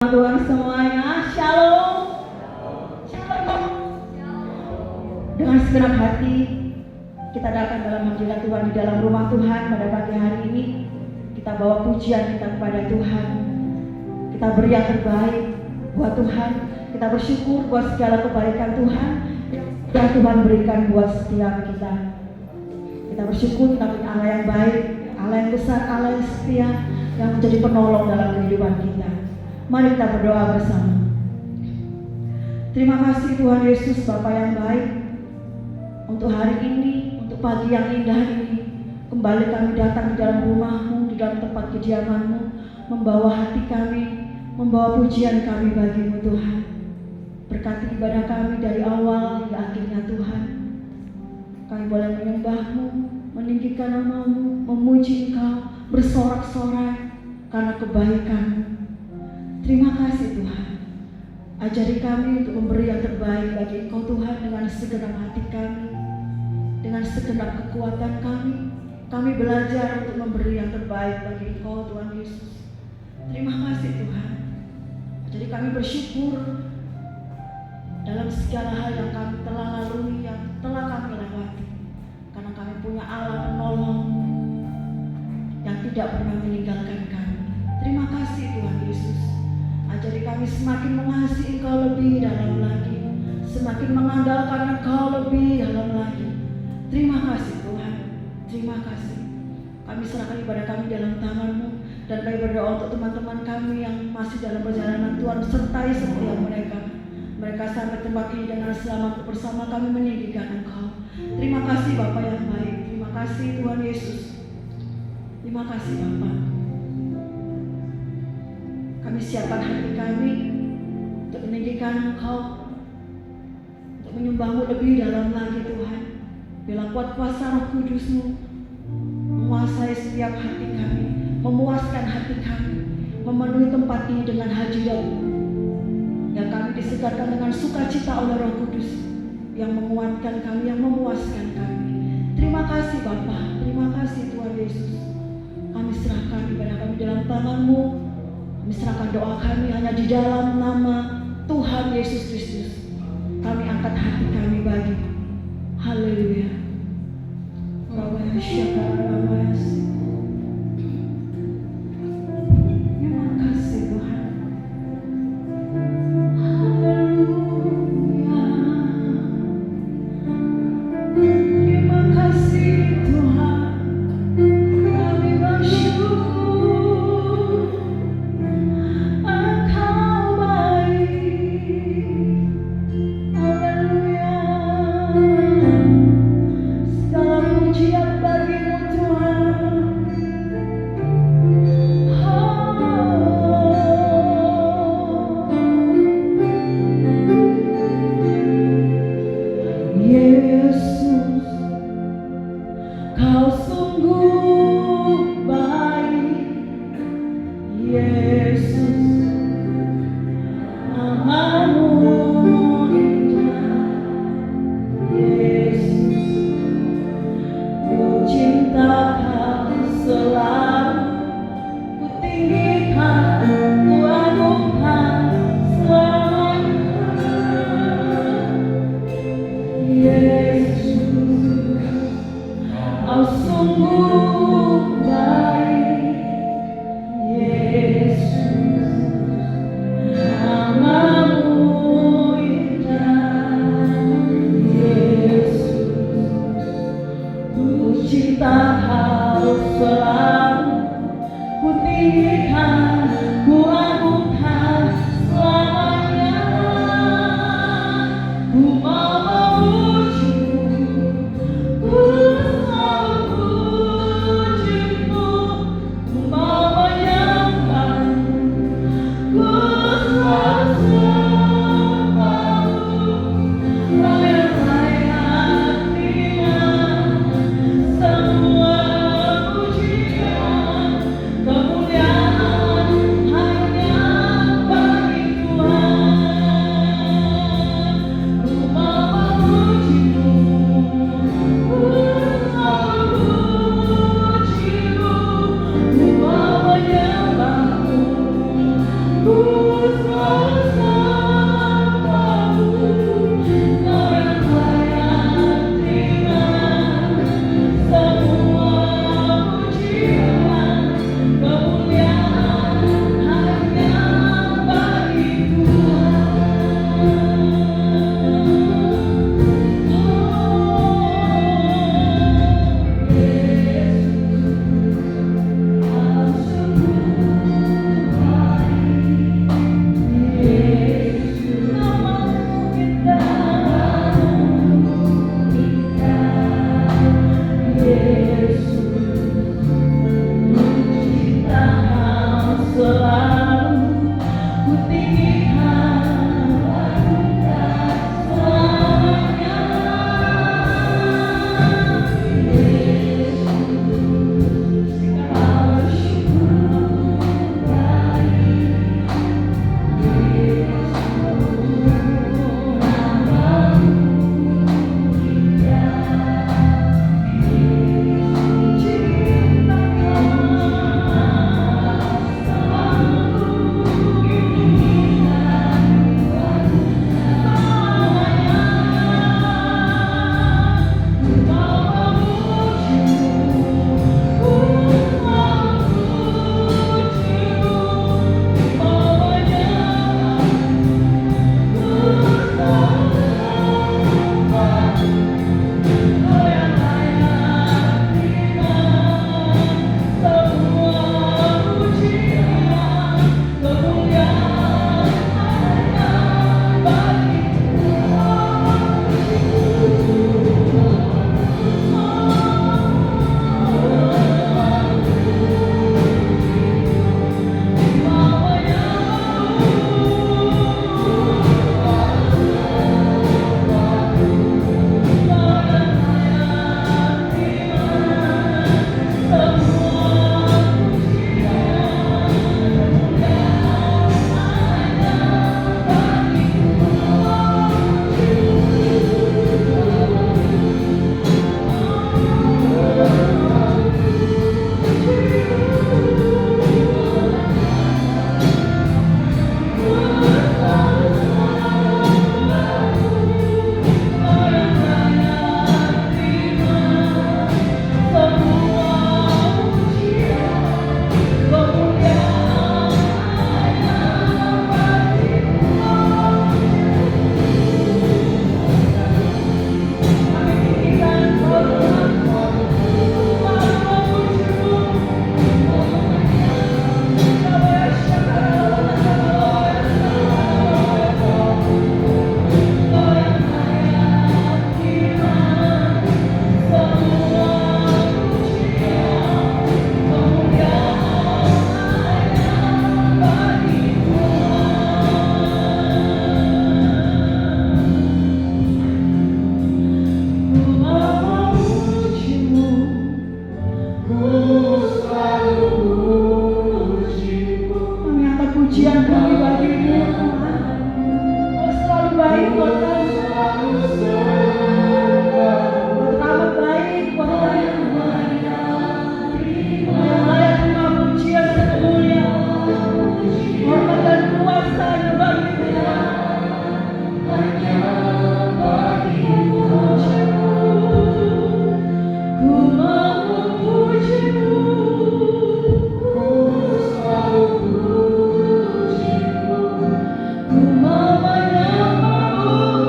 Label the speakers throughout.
Speaker 1: firman Tuhan semuanya. Shalom. Shalom. Dengan segenap hati kita datang dalam hadirat Tuhan di dalam rumah Tuhan pada pagi hari ini. Kita bawa pujian kita kepada Tuhan. Kita beri yang terbaik buat Tuhan. Kita bersyukur buat segala kebaikan Tuhan yang Tuhan berikan buat setiap kita. Kita bersyukur kita punya Allah yang baik, Allah yang besar, Allah yang setia, yang menjadi penolong dalam kehidupan kita. Mari kita berdoa bersama. Terima kasih Tuhan Yesus, Bapa yang baik, untuk hari ini, untuk pagi yang indah ini. Kembali kami datang di dalam rumah-Mu, di dalam tempat kediaman-Mu, membawa hati kami, membawa pujian kami bagi-Mu Tuhan. Berkati ibadah kami dari awal hingga akhirnya Tuhan. Kami boleh menyembah-Mu, meninggikan nama-Mu, memuji Engkau, bersorak-sorai karena kebaikan-Mu. Terima kasih Tuhan. Ajari kami untuk memberi yang terbaik bagi Engkau Tuhan dengan segenap hati kami, dengan segenap kekuatan kami. Kami belajar untuk memberi yang terbaik bagi Engkau Tuhan Yesus. Terima kasih Tuhan. Jadi kami bersyukur dalam segala hal yang kami telah lalui, yang telah kami lewati. Karena kami punya Allah penolong yang tidak pernah meninggalkan kami. Terima kasih Tuhan Yesus. Ajari kami semakin mengasihi Engkau lebih dalam lagi, semakin mengandalkan Engkau lebih dalam lagi. Terima kasih Tuhan. Terima kasih. Kami serahkan ibadah kami dalam tangan-Mu, dan kami berdoa untuk teman-teman kami yang masih dalam perjalanan. Tuhan sertai setiap mereka. Mereka sampai tempat ini dengan selamat bersama kami meninggikan Engkau. Terima kasih Bapa yang baik. Terima kasih Tuhan Yesus. Terima kasih Bapa. Kami siapkan hati kami untuk meninggikan Engkau, untuk menyembah-Mu lebih dalam lagi Tuhan. Bila kuat kuasa Roh Kudus-Mu menguasai setiap hati kami, memuaskan hati kami, memenuhi tempat ini dengan hadirat-Mu, yang kami disegarkan dengan sukacita oleh Roh Kudus yang menguatkan kami, yang memuaskan kami. Terima kasih Bapa, terima kasih Tuhan Yesus. Kami serahkan ibadah kami dalam tangan-Mu. Kami serahkan doa kami hanya di dalam nama Tuhan Yesus Kristus. Kami angkat hati kami bagi. Haleluya. Terima kasih Tuhan. Haleluya. Terima kasih Tuhan. Kami bersyukur. Engkau baik. Haleluya. Segala pujian bagi-Mu Tuhan. pujian kami bagimu Tuhan. Kau selalu baik buat kami. Kau teramat baik buat kami Tuhan. Yang layak terima pujian dan kemuliaan, hormat dan kuasa hanya bagimu Tuhan. Hanya bagimu ku mau memujimu. Ku mau menyembahmu.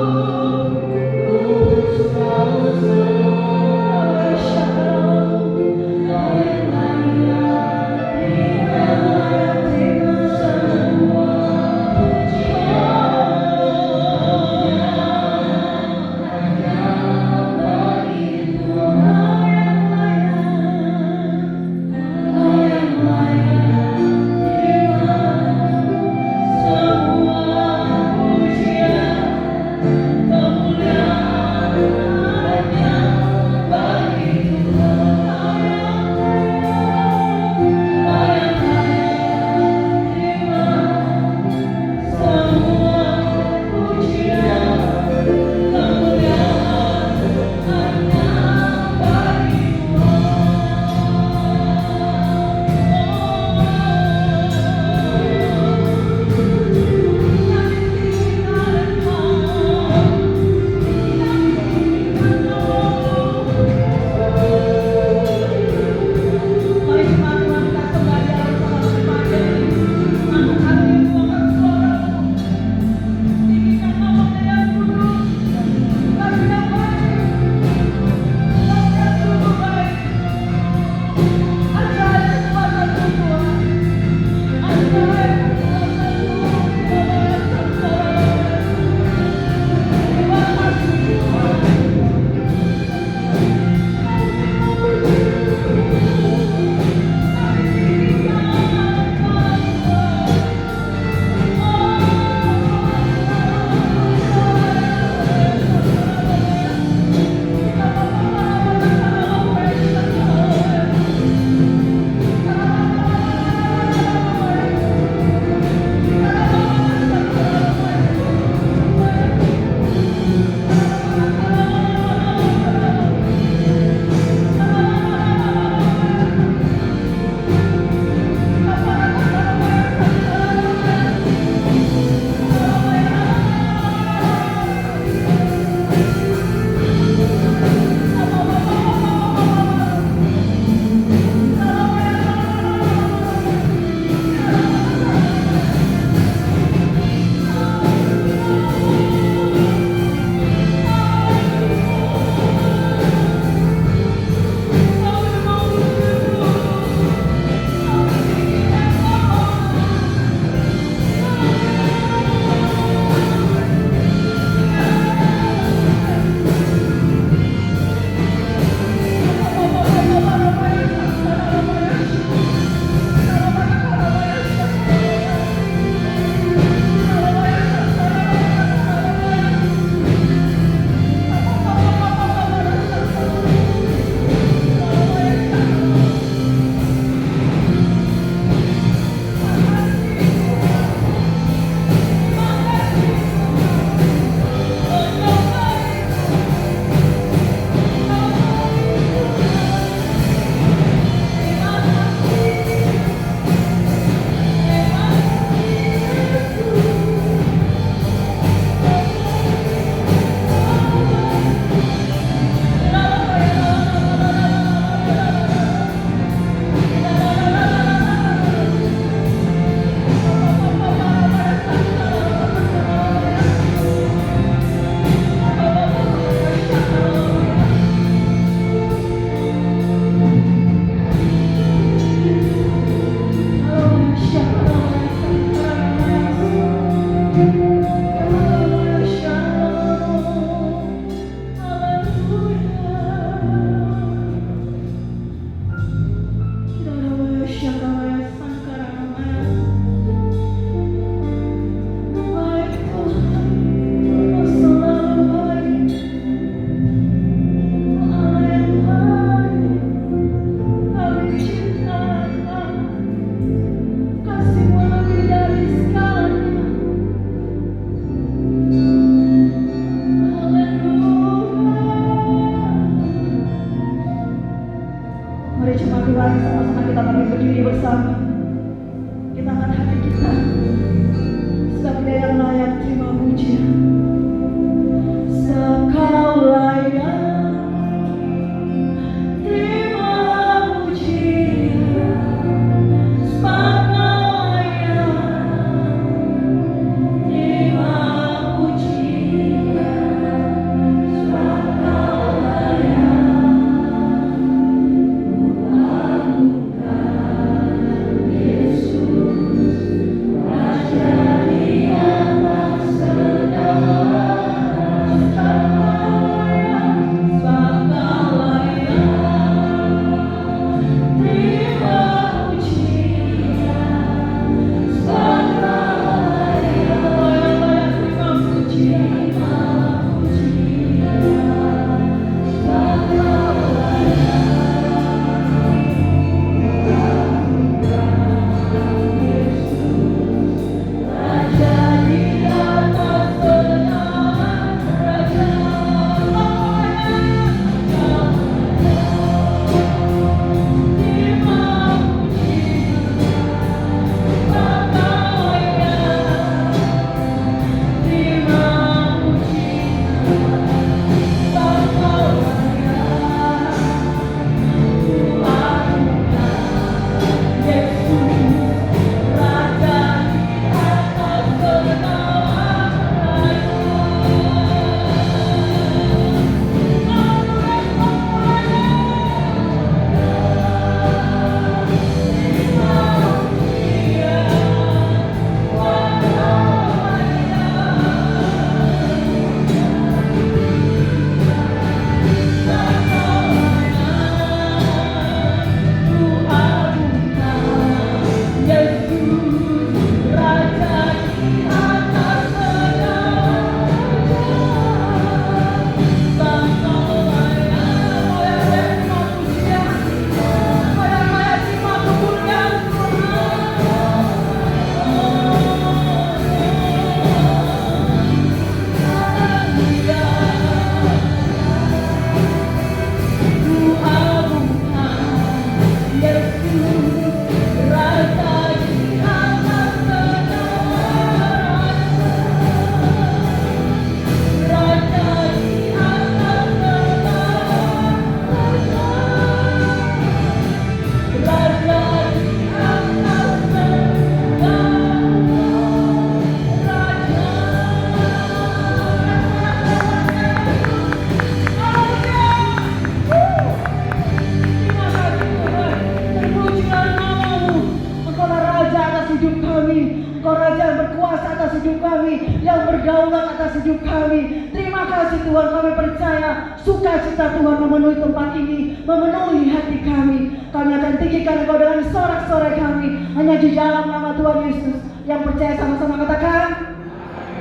Speaker 1: hidup kami, yang berdaulat atas hidup kami. Terima kasih Tuhan, kami percaya sukacita Tuhan memenuhi tempat ini, memenuhi hati kami. Kami akan tinggikan Engkau dengan sorak-sorai kami, hanya di dalam nama Tuhan Yesus. Yang percaya sama-sama katakan.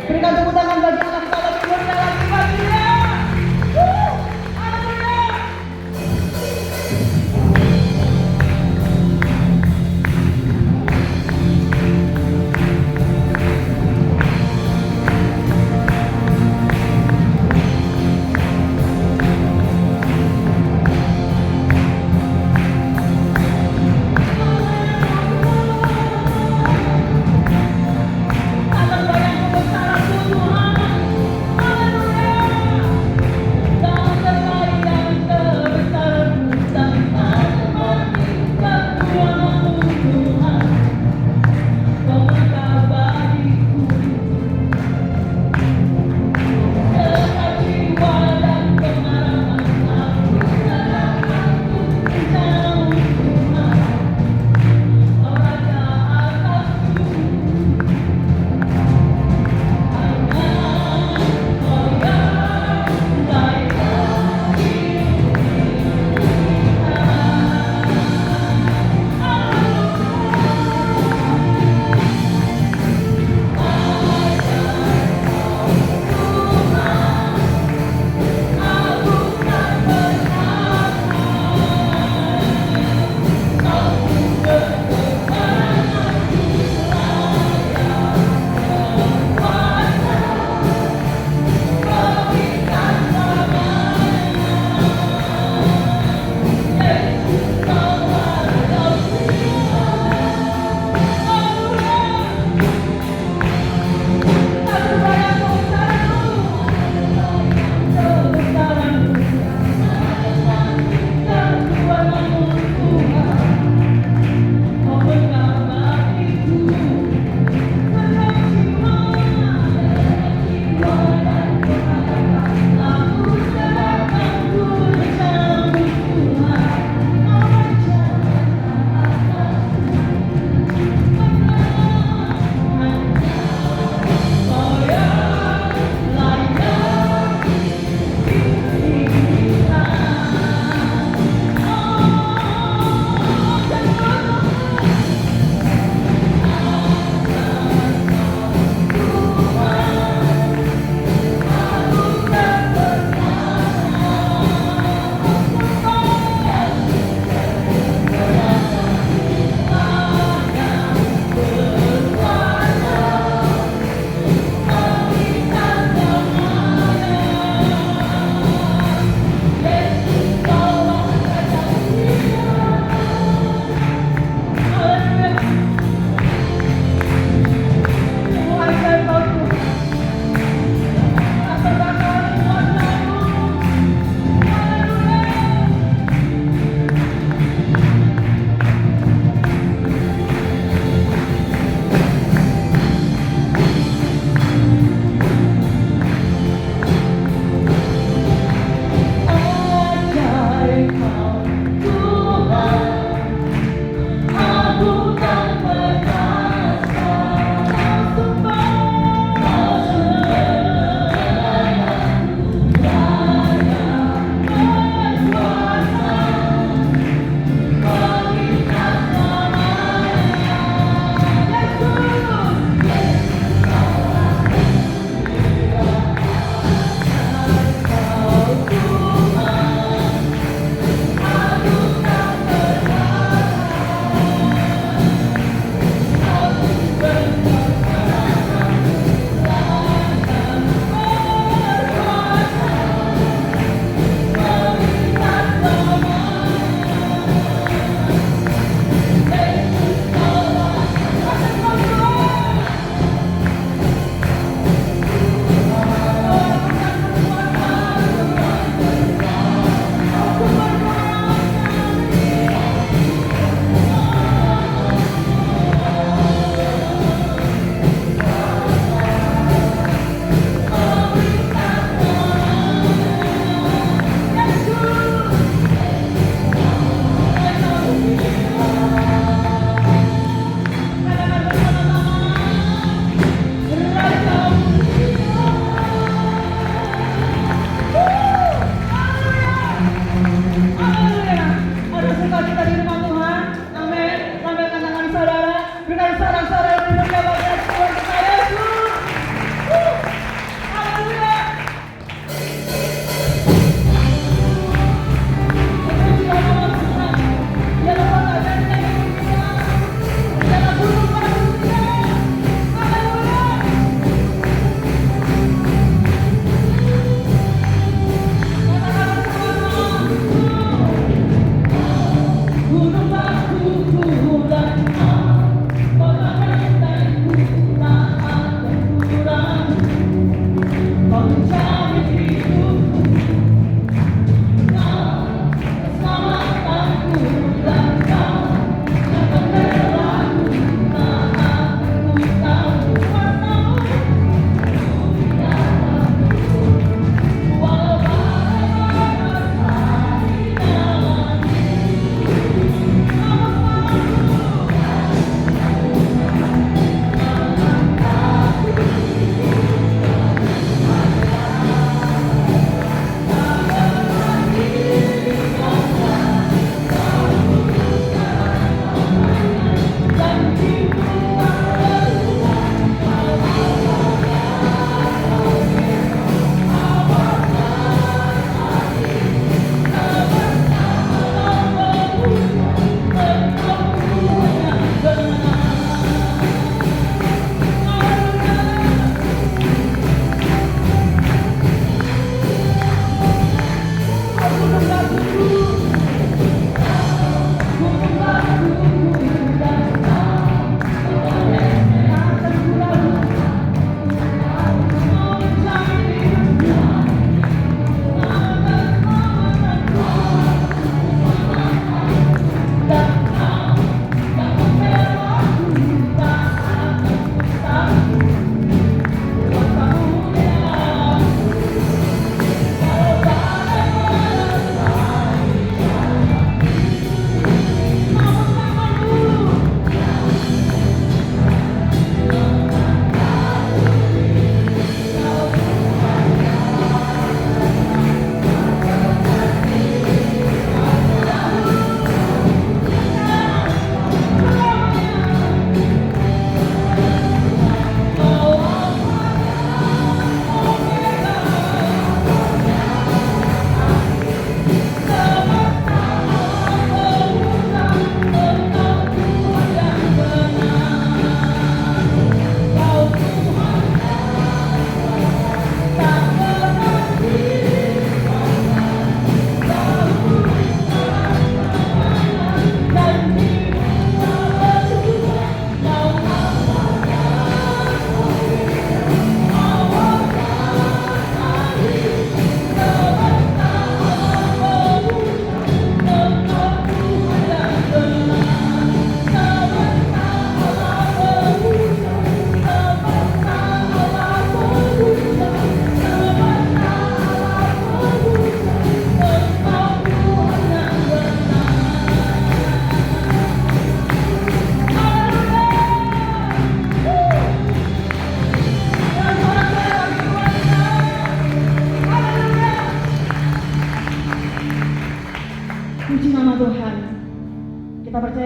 Speaker 1: Berikan tepuk tangan bagi anak kita lebih mulia lagi bagi dia. Atas banyak kebesaran Tuhan,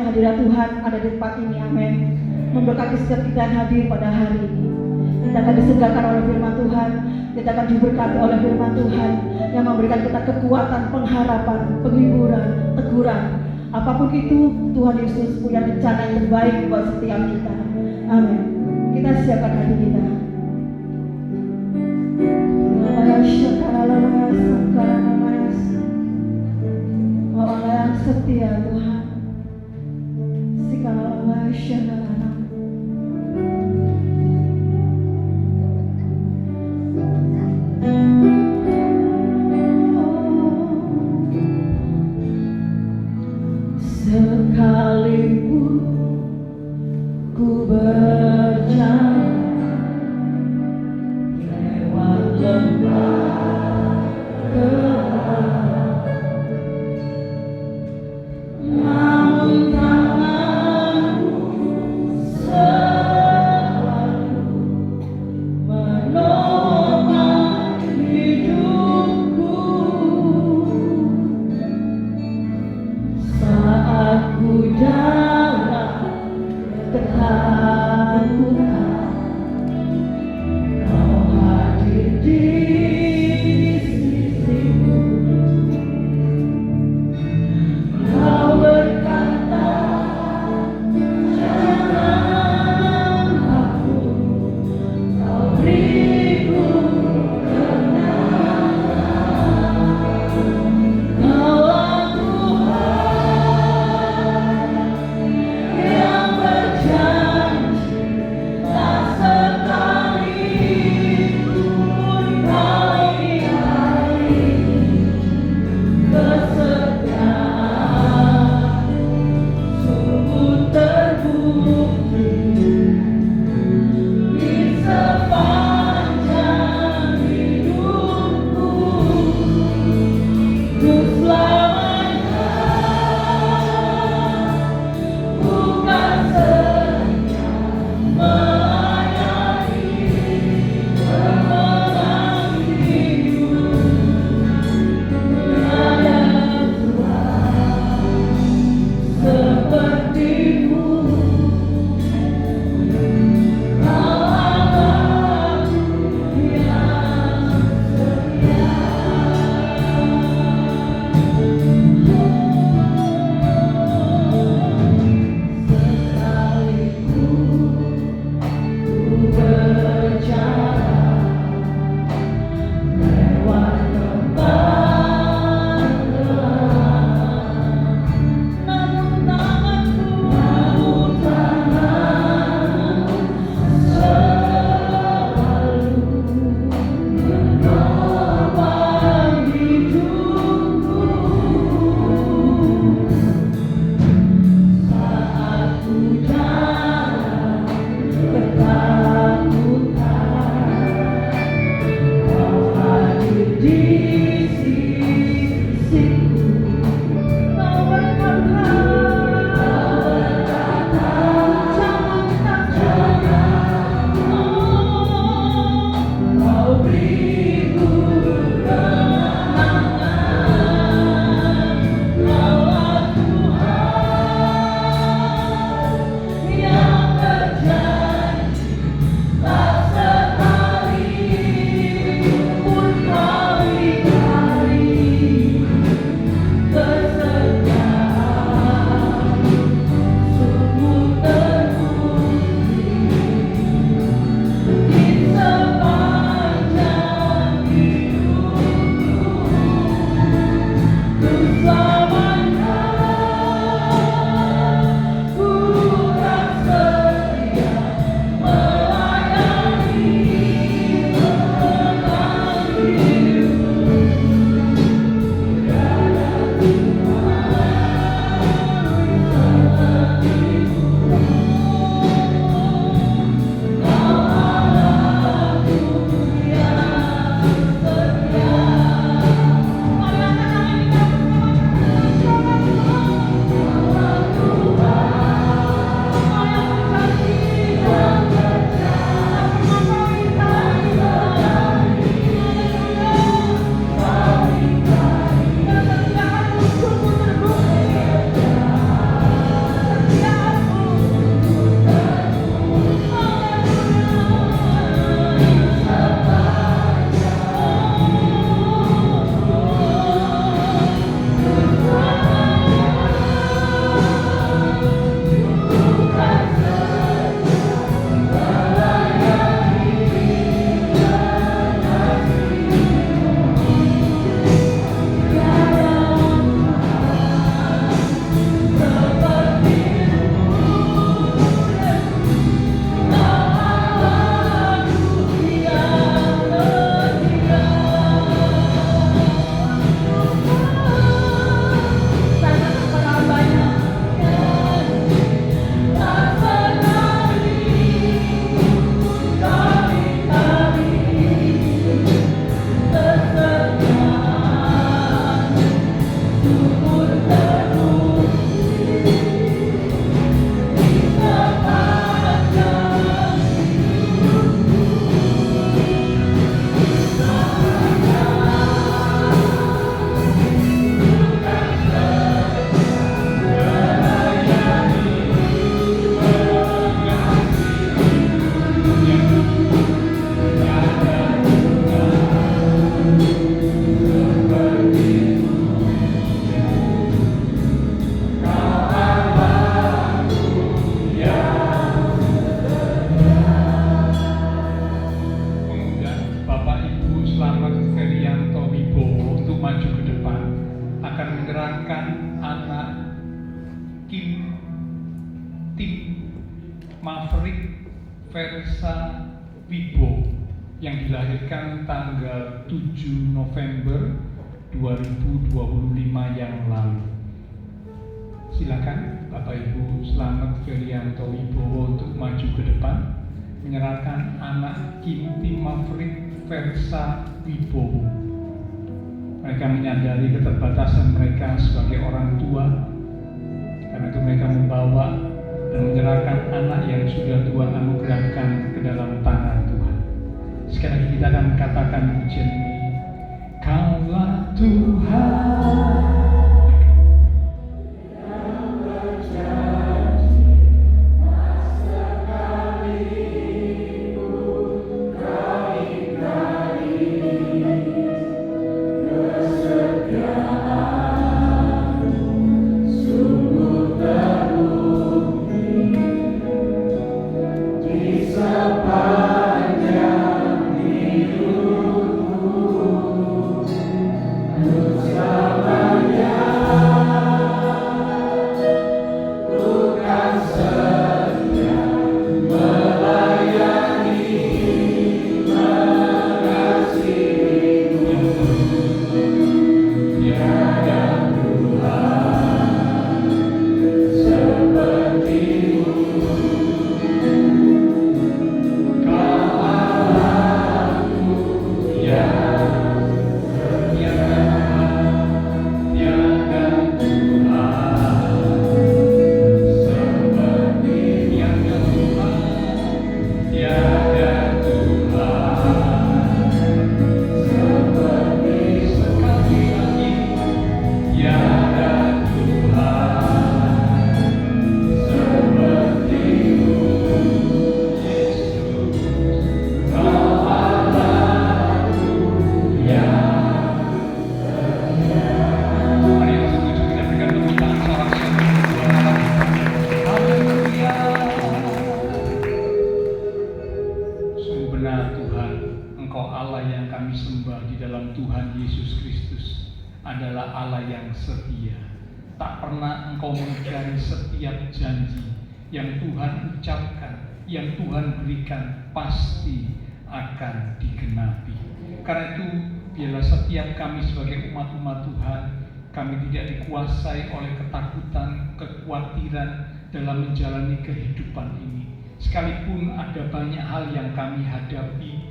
Speaker 1: hadirat Tuhan ada di tempat ini, amin. Memberkati setiap kita yang hadir pada hari ini. Kita akan disegarkan oleh firman Tuhan, kita akan diberkati oleh firman Tuhan yang memberikan kita kekuatan, pengharapan, penghiburan, teguran. Apapun itu, Tuhan Yesus punya rencana yang terbaik buat setiap kita. Amin. Kita siapkan hati kita. Allah yang setia Tuhan. Sekalipun ku berjalan
Speaker 2: Versa Wibowo yang dilahirkan tanggal 7 November 2025 yang lalu. Silakan Bapak Ibu Slamet Ferianto Wibowo untuk maju ke depan menyerahkan anak Kinti Maverick Versa Wibowo. Mereka menyadari keterbatasan mereka sebagai orang tua, karena itu mereka membawa dan menyerahkan anak yang sudah Tuhan anugerahkan ke dalam tangan Tuhan. Sekali lagi kita akan katakan pujian ini. Kaulah Tuhan yang Tuhan ucapkan, yang Tuhan berikan pasti akan digenapi. Karena itu biarlah setiap kami sebagai umat-umat Tuhan, kami tidak dikuasai oleh ketakutan, kekhawatiran dalam menjalani kehidupan ini. Sekalipun ada banyak hal yang kami hadapi,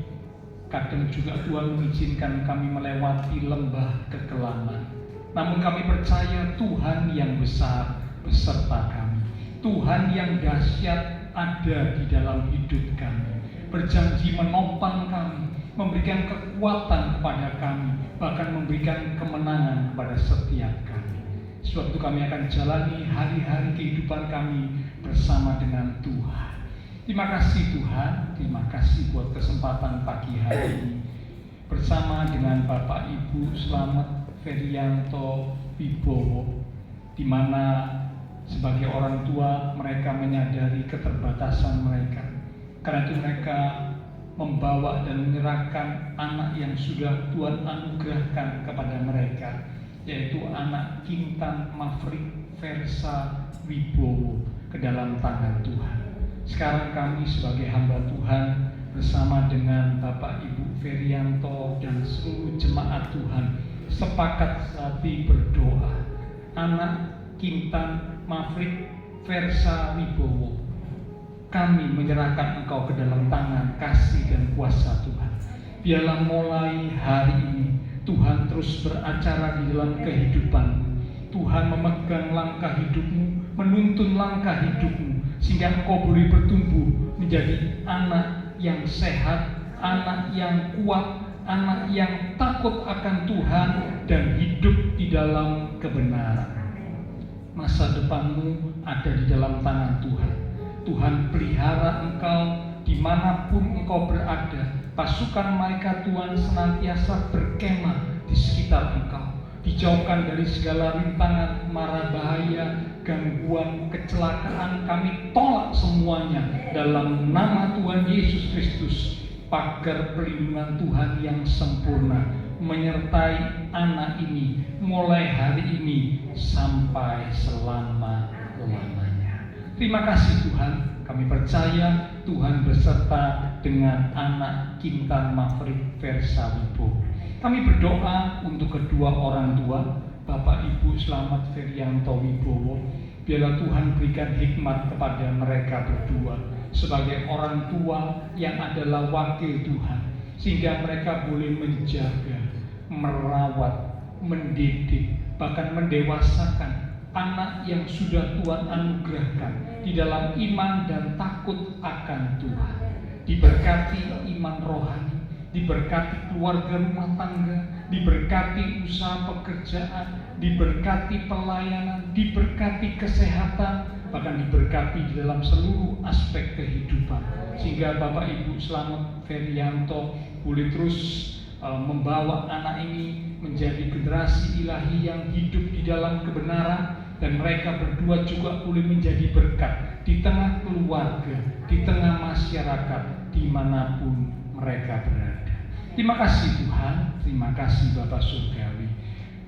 Speaker 2: kadang juga Tuhan mengizinkan kami melewati lembah kekelaman. Namun kami percaya Tuhan yang besar beserta kami. Tuhan yang dahsyat ada di dalam hidup kami, berjanji menopang kami, memberikan kekuatan kepada kami, bahkan memberikan kemenangan kepada setiap kami. Sebab itu kami akan jalani hari-hari kehidupan kami bersama dengan Tuhan. Terima kasih Tuhan, terima kasih buat kesempatan pagi hari ini bersama dengan Bapak Ibu Slamet Ferianto Wibowo, di mana sebagai orang tua mereka menyadari keterbatasan mereka. Karena itu mereka membawa dan menyerahkan anak yang sudah Tuhan anugerahkan kepada mereka, yaitu anak Kintan Maverick Versa Wibowo ke dalam tangan Tuhan. Sekarang kami sebagai hamba Tuhan bersama dengan Bapak Ibu Ferianto dan seluruh jemaat Tuhan sepakat hati berdoa. Anak Kintan Maverick Versa Wibowo, kami menyerahkan Engkau ke dalam tangan kasih dan kuasa Tuhan. Biarlah mulai hari ini Tuhan terus beracara di dalam kehidupan. Tuhan memegang langkah hidupmu, menuntun langkah hidupmu, sehingga Engkau boleh bertumbuh menjadi anak yang sehat, anak yang kuat, anak yang takut akan Tuhan dan hidup di dalam kebenaran. Masa depanmu ada di dalam tangan Tuhan. Tuhan pelihara engkau dimanapun engkau berada. Pasukan malaikat Tuhan senantiasa berkemah di sekitar engkau. Dijauhkan dari segala rintangan, mara bahaya, gangguan, kecelakaan. Kami tolak semuanya dalam nama Tuhan Yesus Kristus. Pagar perlindungan Tuhan yang sempurna menyertai anak ini mulai hari ini sampai selama-lamanya. Terima kasih Tuhan, Kami percaya Tuhan beserta dengan anak Kintan Maverick Versa Wibowo. Kami berdoa untuk kedua orang tua, Bapak Ibu Slamet Ferianto Wibowo. Biarlah Tuhan berikan hikmat kepada mereka berdua sebagai orang tua yang adalah wakil Tuhan, sehingga mereka boleh menjaga, merawat, mendidik, bahkan mendewasakan anak yang sudah Tuhan anugerahkan di dalam iman dan takut akan Tuhan. Diberkati iman rohani, diberkati keluarga rumah tangga, diberkati usaha pekerjaan, diberkati pelayanan, diberkati kesehatan, bahkan diberkati di dalam seluruh aspek kehidupan, sehingga Bapak Ibu Slamet Ferianto boleh terus membawa anak ini menjadi generasi ilahi yang hidup di dalam kebenaran, dan mereka berdua juga boleh menjadi berkat di tengah keluarga, di tengah masyarakat, dimanapun mereka berada. Terima kasih Tuhan, terima kasih Bapa Surgawi.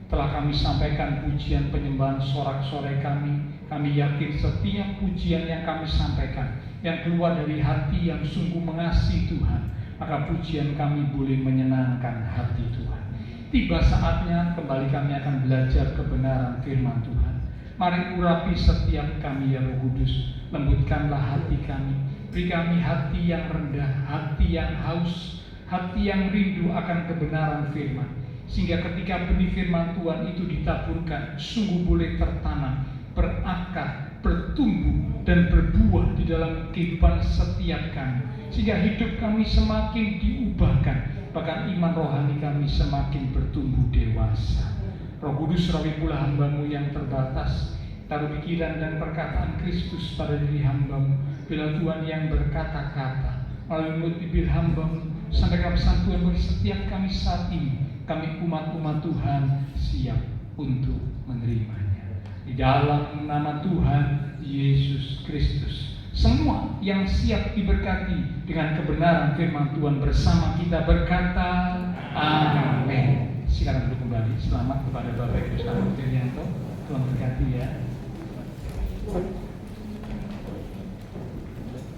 Speaker 2: Telah kami sampaikan pujian penyembahan sorak-sorai kami. Kami yakin setiap pujian yang kami sampaikan yang keluar dari hati yang sungguh mengasihi Tuhan, maka pujian kami boleh menyenangkan hati Tuhan. Tiba saatnya kembali kami akan belajar kebenaran firman Tuhan. Mari urapi setiap kami ya Roh Kudus. Lembutkanlah hati kami. Beri kami hati yang rendah, hati yang haus, hati yang rindu akan kebenaran firman, sehingga ketika benih firman Tuhan itu ditaburkan, sungguh boleh tertanam, berakar, bertumbuh, dan berbuah di dalam kehidupan setiap kami, sehingga hidup kami semakin diubahkan, bahkan iman rohani kami semakin bertumbuh dewasa. Roh Kudus, rawilah hamba-Mu yang terbatas. Taruh pikiran dan perkataan Kristus pada diri hamba-Mu. Bila Tuhan yang berkata-kata melalui mulut bibir hamba-Mu, sampaikan pesan Tuhan bagi setiap kami saat ini. Kami umat-umat Tuhan siap untuk menerimanya. Di dalam nama Tuhan Yesus Kristus, semua yang siap diberkati dengan kebenaran firman Tuhan bersama kita berkata amin. Silakan duduk kembali. Selamat kepada Bapak Ibu Slamet Ferianto. Tuhan berkati ya.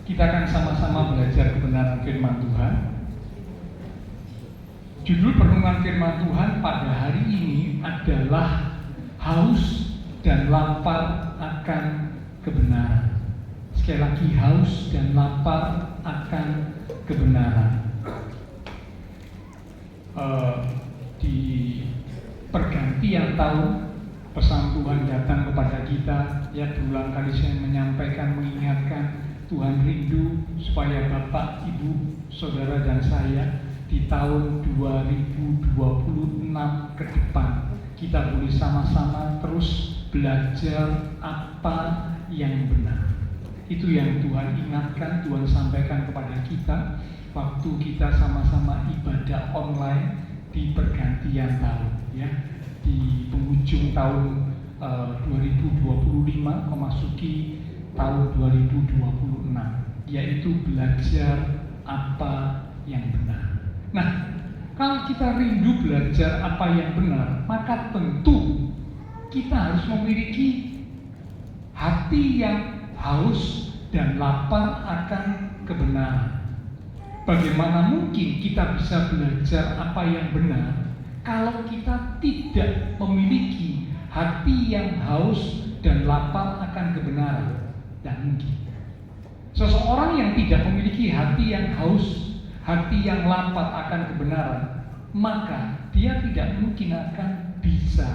Speaker 2: Kita akan sama-sama belajar kebenaran firman Tuhan. Judul perenungan firman Tuhan pada hari ini adalah haus dan lapar akan kebenaran. Sekali lagi, haus dan lapar akan kebenaran. Di pergantian tahun, pesan Tuhan datang kepada kita. Ya, berulang kali saya menyampaikan, mengingatkan, Tuhan rindu supaya Bapak, Ibu, Saudara dan saya di tahun 2026 ke depan kita boleh sama-sama terus belajar apa yang benar. Itu yang Tuhan ingatkan, Tuhan sampaikan kepada kita waktu kita sama-sama ibadah online di pergantian tahun, ya, di penghujung tahun 2025 memasuki tahun 2026, yaitu belajar apa yang benar. Nah, kalau kita rindu belajar apa yang benar, maka tentu kita harus memiliki hati yang haus dan lapar akan kebenaran. Bagaimana mungkin kita bisa belajar apa yang benar kalau kita tidak memiliki hati yang haus dan lapar akan kebenaran? Tidak mungkin. Seseorang yang tidak memiliki hati yang haus, hati yang lapar akan kebenaran, maka dia tidak mungkin akan bisa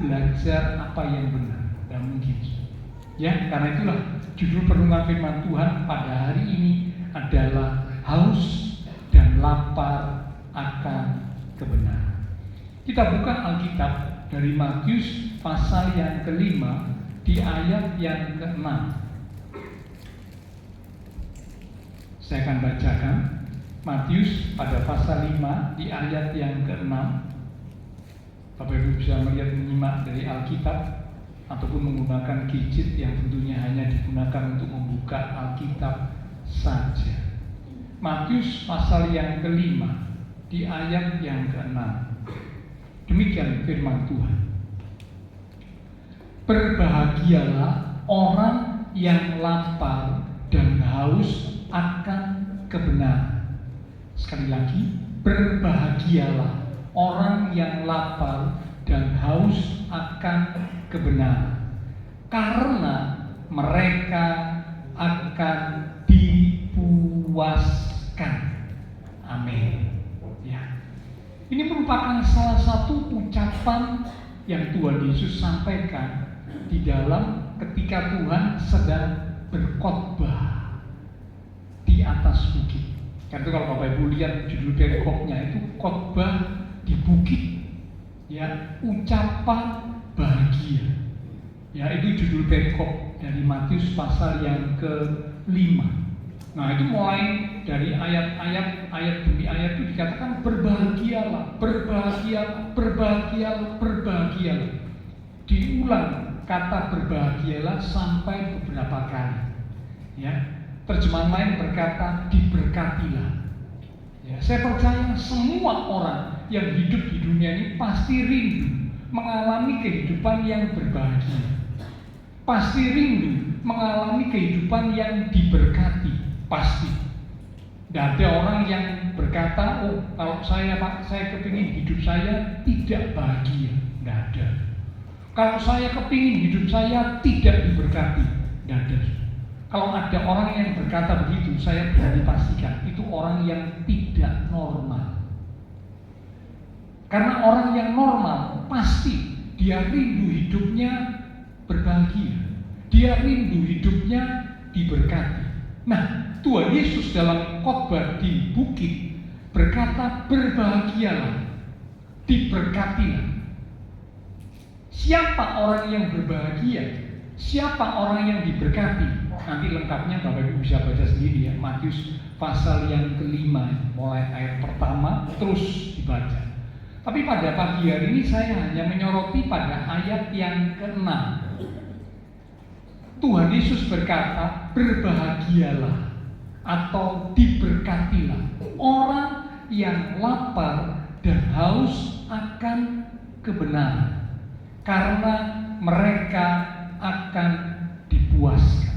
Speaker 2: belajar apa yang benar. Tidak mungkin. Ya, karena itulah judul perenungan firman Tuhan pada hari ini adalah haus dan lapar akan kebenaran. Kita buka Alkitab dari Matius pasal yang ke-5 di ayat yang ke-6. Saya akan bacakan Matius pada pasal 5 di ayat yang ke-6. Bapak Ibu bisa melihat, menyimak dari Alkitab ataupun menggunakan gadget yang tentunya hanya digunakan untuk membuka Alkitab saja. Matius pasal yang ke-5 di ayat yang ke-6. Demikian firman Tuhan. Berbahagialah orang yang lapar dan haus akan kebenaran. Sekali lagi, berbahagialah orang yang lapar dan haus akan kebenaran, karena mereka akan dipuaskan. Amin. Ya. Ini merupakan salah satu ucapan yang Tuhan Yesus sampaikan di dalam ketika Tuhan sedang berkhotbah di atas bukit. Karena itu kalau Bapak Ibu lihat judul perikopnya itu khotbah di bukit, ya, ucapan bahagia. Ya, itu judul perikop dari Matius pasal yang ke-5. Nah, itu mulai dari ayat demi ayat itu dikatakan berbahagialah, berbahagialah, berbahagialah, berbahagialah. Diulang kata berbahagialah sampai beberapa kali. Ya, terjemahan lain berkata diberkatilah. Ya, saya percaya semua orang yang hidup di dunia ini pasti rindu mengalami kehidupan yang berbahagia. Pasti rindu mengalami kehidupan yang diberkati, pasti. Tidak ada orang yang berkata, oh kalau saya kepingin hidup saya tidak bahagia. Tidak ada. Kalau saya kepingin hidup saya tidak diberkati. Tidak ada. Kalau ada orang yang berkata begitu, saya berani pastikan itu orang yang tidak normal. Karena orang yang normal pasti dia rindu hidupnya berbahagia. Dia rindu hidupnya diberkati. Nah, Tuhan Yesus dalam khotbah di bukit berkata berbahagialah, diberkatilah. Siapa orang yang berbahagia? Siapa orang yang diberkati? Nanti lengkapnya Bapak Ibu bisa baca sendiri ya, Matius pasal yang ke-5 mulai ayat pertama terus dibaca. Tapi pada pagi hari ini saya hanya menyoroti pada ayat yang ke-6. Tuhan Yesus berkata, berbahagialah atau diberkatilah orang yang lapar dan haus akan kebenaran, karena mereka akan dipuaskan.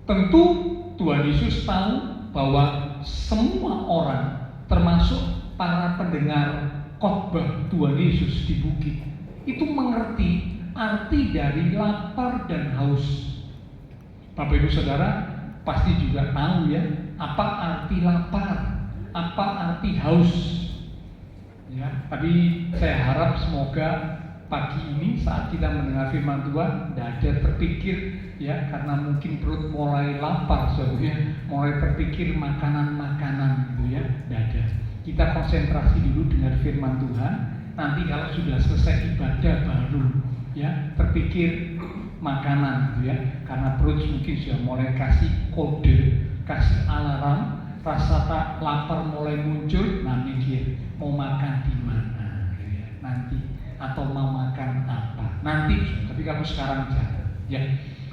Speaker 2: Tentu Tuhan Yesus tahu bahwa semua orang, termasuk para pendengar khotbah Tuhan Yesus di bukit, itu mengerti arti dari lapar dan haus. Bapak Ibu Saudara pasti juga tahu ya, apa arti lapar, apa arti haus. Ya, tapi saya harap semoga pagi ini saat kita mendengar firman Tuhan tidak ada terpikir ya, karena mungkin perut mulai lapar, saudara, mulai terpikir makanan-makanan gitu ya, tidak ada. Kita konsentrasi dulu dengan firman Tuhan. Nanti kalau sudah selesai ibadah baru ya terpikir makanan gitu ya, karena perut mungkin sudah mulai kasih kode, kasih alarm, rasa tak lapar mulai muncul. Nah, mikir mau makan di mana gitu ya, nanti, atau mau makan apa nanti. Tapi kamu sekarang jangan ya.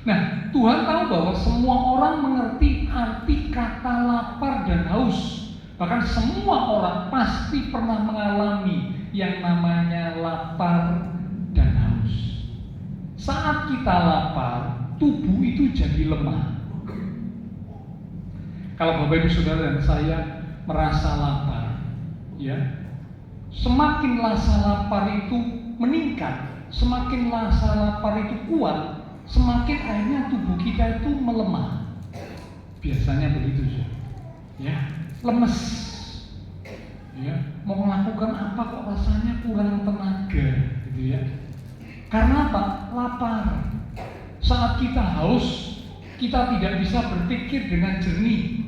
Speaker 2: Nah, Tuhan tahu bahwa semua orang mengerti arti kata lapar dan haus. Bahkan semua orang pasti pernah mengalami yang namanya lapar dan haus. Saat kita lapar, tubuh itu jadi lemah. Kalau Bapak Ibu Saudara dan saya merasa lapar, ya, semakin rasa lapar itu meningkat, semakin rasa lapar itu kuat, semakin akhirnya tubuh kita itu melemah. Biasanya begitu, ya, lemes, ya, mau melakukan apa kok rasanya kurang tenaga, gitu ya. Karena apa? Lapar. Saat kita haus, kita tidak bisa berpikir dengan jernih.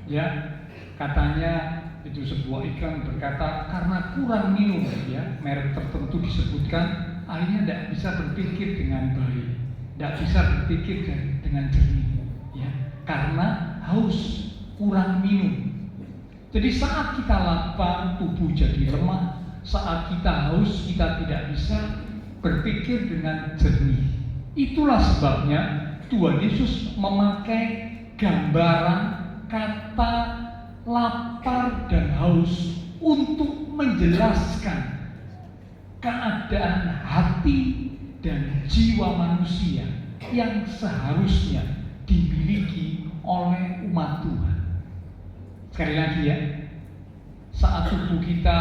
Speaker 2: Ya, katanya itu sebuah iklan berkata karena kurang minum, ya, merek tertentu disebutkan, akhirnya tidak bisa berpikir dengan baik, tidak bisa berpikir dengan jernih, ya, karena haus, kurang minum. Jadi saat kita lapar, tubuh jadi lemah. Saat kita haus, kita tidak bisa berpikir dengan jernih. Itulah sebabnya Tuhan Yesus memakai gambaran kata lapar dan haus untuk menjelaskan keadaan hati dan jiwa manusia yang seharusnya dimiliki oleh umat Tuhan. Sekali lagi ya, saat tubuh kita,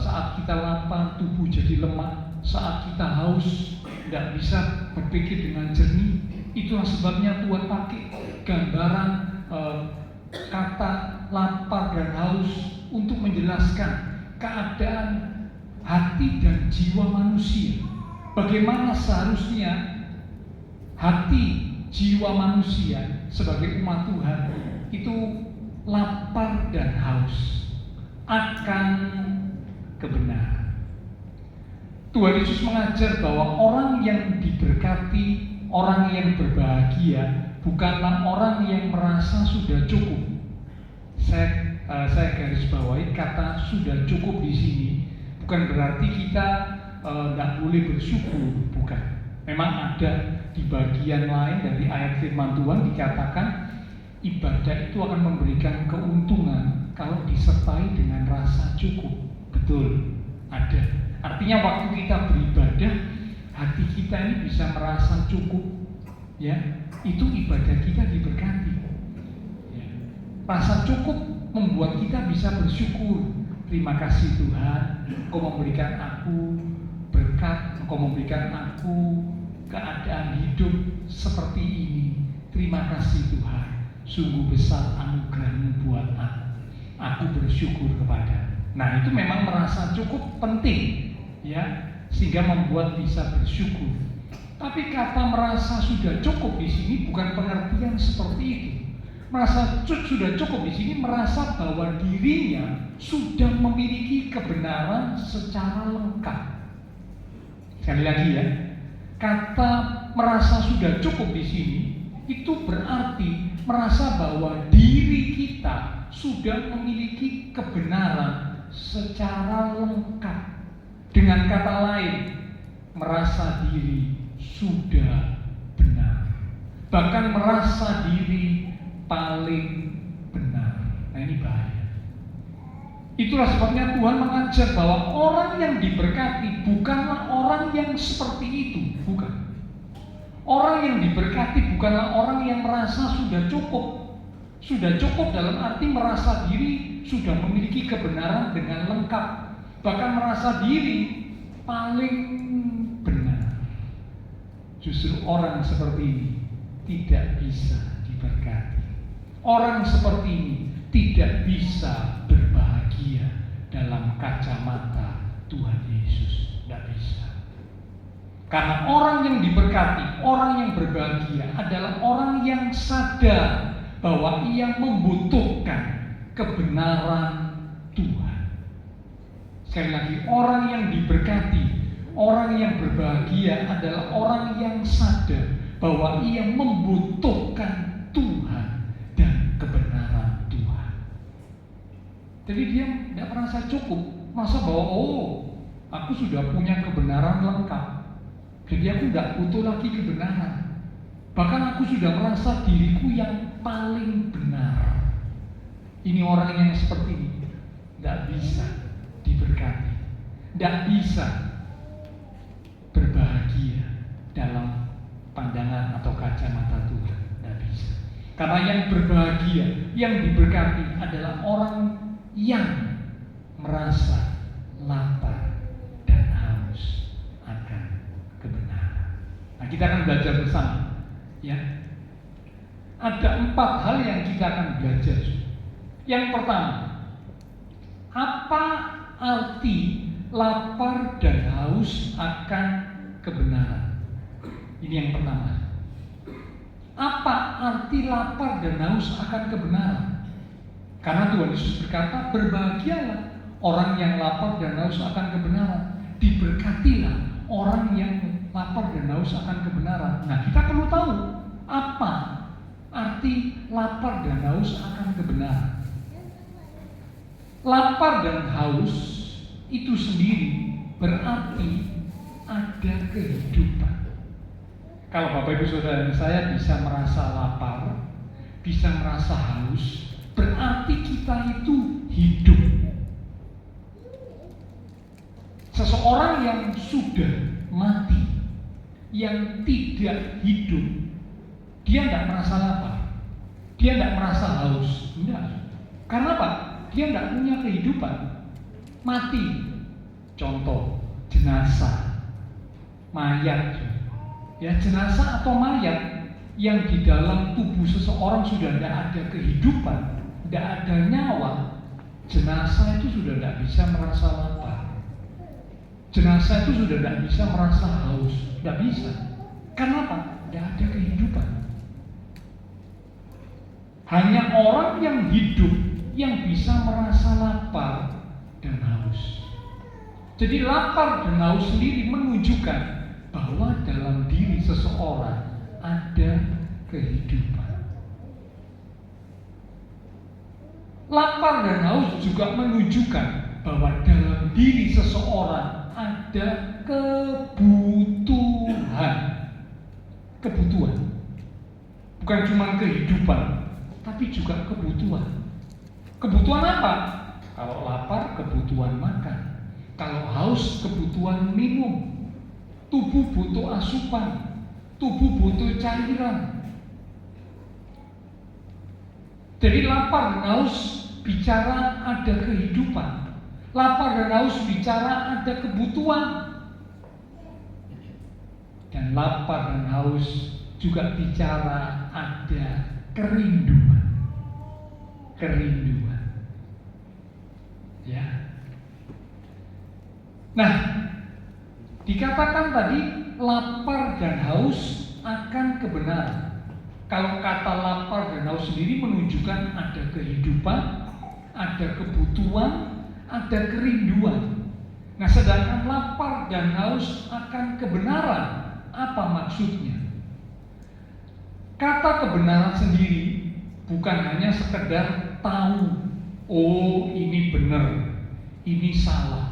Speaker 2: saat kita lapar, tubuh jadi lemah. Saat kita haus, tidak bisa berpikir dengan jernih. Itulah sebabnya Tuhan pakai gambaran kata lapar dan haus untuk menjelaskan keadaan hati dan jiwa manusia. Bagaimana seharusnya hati jiwa manusia sebagai umat Tuhan itu lapar dan haus akan kebenaran. Tuhan Yesus mengajar bahwa orang yang diberkati, orang yang berbahagia bukanlah orang yang merasa sudah cukup. Saya garis bawahi kata sudah cukup di sini. Bukan berarti kita tidak boleh bersyukur, bukan. Memang ada di bagian lain dari ayat firman Tuhan dikatakan ibadah itu akan memberikan keuntungan kalau disertai dengan rasa cukup. Betul, ada. Artinya waktu kita beribadah, hati kita ini bisa merasa cukup, ya. Itu ibadah kita diberkati. Ya. Rasa cukup membuat kita bisa bersyukur. Terima kasih Tuhan, Engkau memberikan aku berkat, Engkau memberikan aku keadaan hidup seperti ini. Terima kasih Tuhan, sungguh besar anugerah-Mu buat aku. Aku bersyukur kepada. Nah, itu memang merasa cukup penting, ya, sehingga membuat bisa bersyukur. Tapi kata merasa sudah cukup di sini bukan pengertian seperti itu. Merasa sudah cukup di sini merasa bahwa dirinya sudah memiliki kebenaran secara lengkap. Sekali lagi ya, kata merasa sudah cukup di sini itu berarti merasa bahwa diri kita sudah memiliki kebenaran secara lengkap. Dengan kata lain, merasa diri sudah benar, bahkan merasa diri paling benar. Nah, ini bahaya. Itulah sebabnya Tuhan mengajar bahwa orang yang diberkati bukanlah orang yang seperti itu, bukan. Orang yang diberkati bukanlah orang yang merasa sudah cukup. Sudah cukup dalam arti merasa diri sudah memiliki kebenaran dengan lengkap, bahkan merasa diri paling benar. Justru orang seperti ini tidak bisa diberkati. Orang seperti ini tidak bisa berbahagia dalam kacamata Tuhan Yesus. Tidak bisa. Karena orang yang diberkati, orang yang berbahagia adalah orang yang sadar bahwa ia membutuhkan kebenaran Tuhan. Sekali lagi, orang yang diberkati, orang yang berbahagia adalah orang yang sadar bahwa ia membutuhkan Tuhan dan kebenaran Tuhan. Jadi dia tidak merasa cukup, merasa bahwa aku sudah punya kebenaran lengkap. Jadi aku tidak butuh lagi kebenaran. Bahkan aku sudah merasa diriku yang paling benar. Ini orang yang seperti ini tidak bisa diberkati, tidak bisa berbahagia dalam pandangan atau kacamata Tuhan. Tidak bisa. Karena yang berbahagia, yang diberkati adalah orang yang merasa lapar dan haus akan kebenaran. Nah, kita akan belajar bersama, ya. Ada 4 hal yang kita akan belajar. Yang pertama, apa arti lapar dan haus akan kebenaran? Ini yang pertama. Apa arti lapar dan haus akan kebenaran? Karena Tuhan Yesus berkata, berbahagialah orang yang lapar dan haus akan kebenaran. Diberkatilah orang yang lapar dan haus akan kebenaran. Nah, kita perlu tahu apa arti lapar dan haus akan kebenaran. Lapar dan haus itu sendiri berarti ada kehidupan. Kalau Bapak Ibu Saudara saya bisa merasa lapar, bisa merasa haus, berarti kita itu hidup. Seseorang yang sudah mati yang tidak hidup, dia tidak merasa lapar, dia tidak merasa haus, enggak. Karena apa? Dia tidak punya kehidupan, mati. Contoh, jenazah, mayat, ya jenazah atau mayat yang di dalam tubuh seseorang sudah tidak ada kehidupan, tidak ada nyawa, jenazah itu sudah tidak bisa merasa lapar. Jenazah itu sudah tidak bisa merasa haus, tidak bisa. Karena apa? Tidak ada kehidupan. Hanya orang yang hidup yang bisa merasa lapar dan haus. Jadi lapar dan haus sendiri menunjukkan bahwa dalam diri seseorang ada kehidupan. Lapar dan haus juga menunjukkan bahwa dalam diri seseorang ada kebutuhan. Kebutuhan. Bukan cuma kehidupan, tapi juga kebutuhan. Kebutuhan apa? Kalau lapar, kebutuhan makan. Kalau haus, kebutuhan minum. Tubuh butuh asupan. Tubuh butuh cairan. Jadi lapar dan haus bicara ada kehidupan. Lapar dan haus bicara ada kebutuhan. Dan lapar dan haus juga bicara ada kerinduan. Kerinduan. Ya. Nah, dikatakan tadi lapar dan haus akan kebenaran. Kalau kata lapar dan haus sendiri menunjukkan ada kehidupan, ada kebutuhan, ada kerinduan. Nah, sedangkan lapar dan haus akan kebenaran, apa maksudnya? Kata kebenaran sendiri bukan hanya sekedar tahu, oh ini benar, ini salah.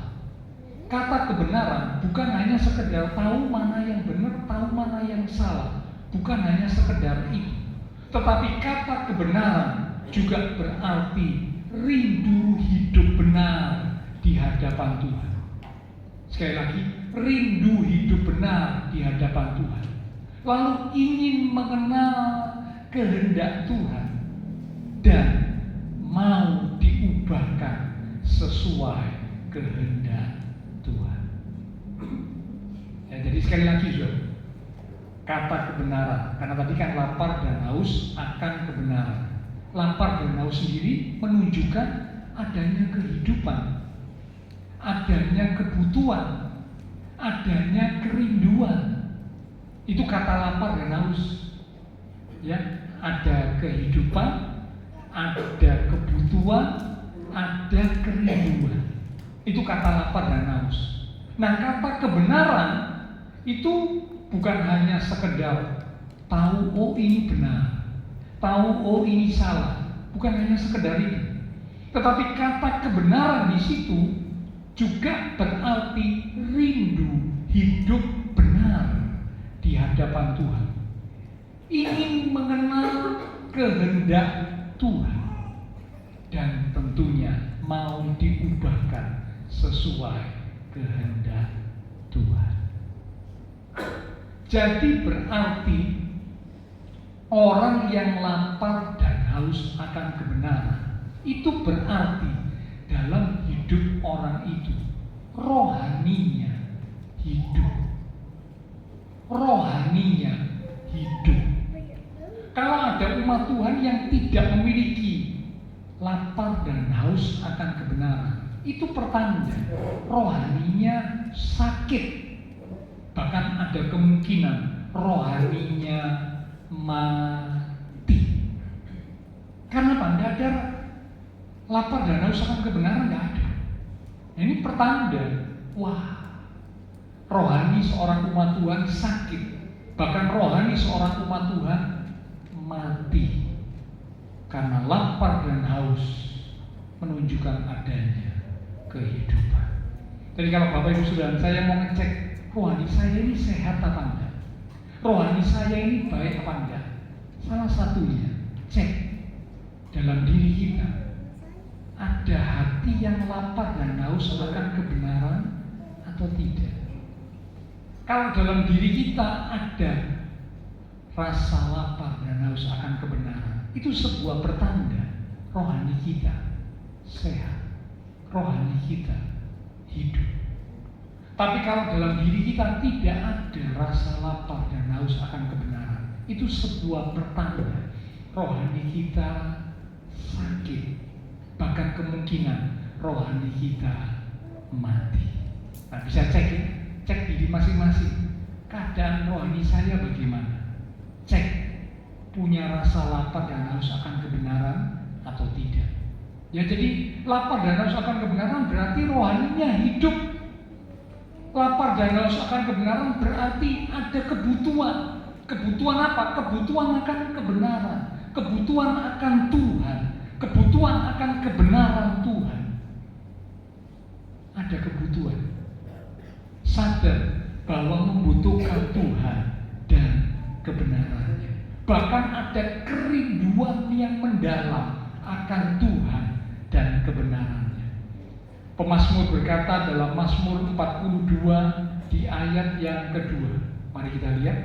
Speaker 2: Kata kebenaran bukan hanya sekedar tahu mana yang benar, tahu mana yang salah. Bukan hanya sekedar itu. Tetapi kata kebenaran juga berarti rindu hidup benar di hadapan Tuhan. Sekali lagi, rindu hidup benar di hadapan Tuhan. Lalu ingin mengenal kehendak Tuhan dan mau diubahkan sesuai kehendak Tuhan. Ya, jadi sekali lagi, saudara, kata kebenaran, karena tadi kan lapar dan haus akan kebenaran. Lapar dan haus sendiri menunjukkan adanya kehidupan, adanya kebutuhan, adanya kerinduan. Itu kata lapar dan haus. Ya, ada kehidupan, ada kebutuhan, ada kerinduan. Itu kata lapar dan haus. Nah, kata kebenaran itu bukan hanya sekedar tahu oh ini benar, tahu oh ini salah, bukan hanya sekedar itu. Tetapi kata kebenaran di situ juga berarti rindu hidup benar di hadapan Tuhan. Ingin mengenal kehendak Tuhan dan tentunya mau diubahkan sesuai kehendak Tuhan. Jadi berarti orang yang lapar dan haus akan kebenaran, itu berarti dalam hidup orang itu rohaninya hidup. Rohaninya hidup. Kalau ada umat Tuhan yang tidak memiliki lapar dan haus akan kebenaran, itu pertanda rohaninya sakit. Bahkan ada kemungkinan rohaninya mati. Karena apa? Tidak ada lapar dan haus akan kebenaran, tidak ada. Nah, ini pertanda, wah, rohani seorang umat Tuhan sakit. Bahkan rohani seorang umat Tuhan mati. Karena lapar dan haus menunjukkan adanya kehidupan. Jadi kalau Bapak Ibu Saudara, saya mau ngecek rohani saya ini sehat apa enggak? Rohani saya ini baik apa enggak? Salah satunya, cek dalam diri kita. Ada hati yang lapar dan haus akan kebenaran atau tidak? Kalau dalam diri kita ada rasa lapar dan haus akan kebenaran, itu sebuah pertanda rohani kita sehat, rohani kita hidup. Tapi kalau dalam diri kita tidak ada rasa lapar dan haus akan kebenaran, itu sebuah pertanda rohani kita sakit, bahkan kemungkinan rohani kita mati. Nah, bisa cek ya, cek diri masing-masing. Keadaan rohani saya bagaimana? Cek, punya rasa lapar dan haus akan kebenaran atau tidak. Ya, jadi lapar dan haus akan kebenaran berarti rohaninya hidup. Lapar dan haus akan kebenaran berarti ada kebutuhan. Kebutuhan apa? Kebutuhan akan kebenaran, kebutuhan akan Tuhan, kebutuhan akan kebenaran Tuhan. Ada kebutuhan, sadar bahwa membutuhkan Tuhan dan kebenarannya. Bahkan ada kerinduan yang mendalam akan Tuhan dan kebenarannya. Pemazmur berkata dalam Mazmur 42 di ayat yang kedua. Mari kita lihat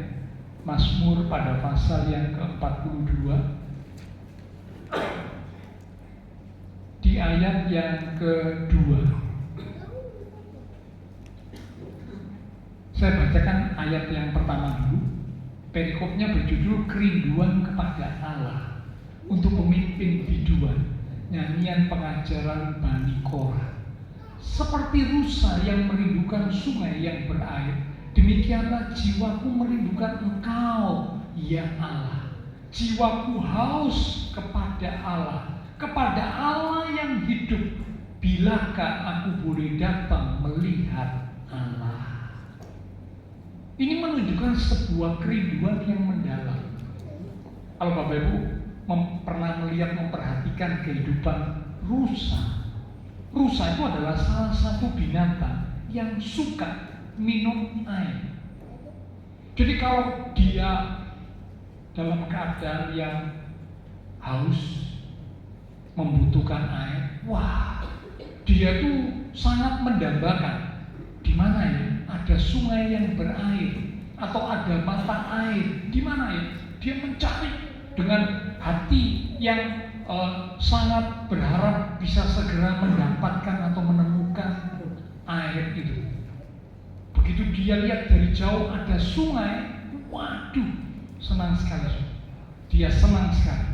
Speaker 2: Mazmur pada pasal yang ke-42 di ayat yang kedua. Saya bacakan ayat yang pertama dulu. Perikopnya berjudul Kerinduan kepada Allah untuk pemimpin biduan, nyanyian pengajaran Bani Korah. Seperti rusa yang merindukan sungai yang berair, demikianlah jiwaku merindukan Engkau, ya Allah. Jiwaku haus kepada Allah yang hidup. Bilakah aku boleh datang melihat Allah? Ini menunjukkan sebuah kerinduan yang mendalam. Kalau Bapak Ibu pernah melihat, memperhatikan kehidupan rusa. Rusa itu adalah salah satu binatang yang suka minum air. Jadi kalau dia dalam keadaan yang haus, membutuhkan air, wah, dia tuh sangat mendambakan di mana ya ada sungai yang berair atau ada mata air, di mana ya dia mencari dengan hati yang sangat berharap bisa segera mendapatkan atau menemukan air itu. Begitu dia lihat dari jauh ada sungai, waduh, senang sekali. Dia senang sekali.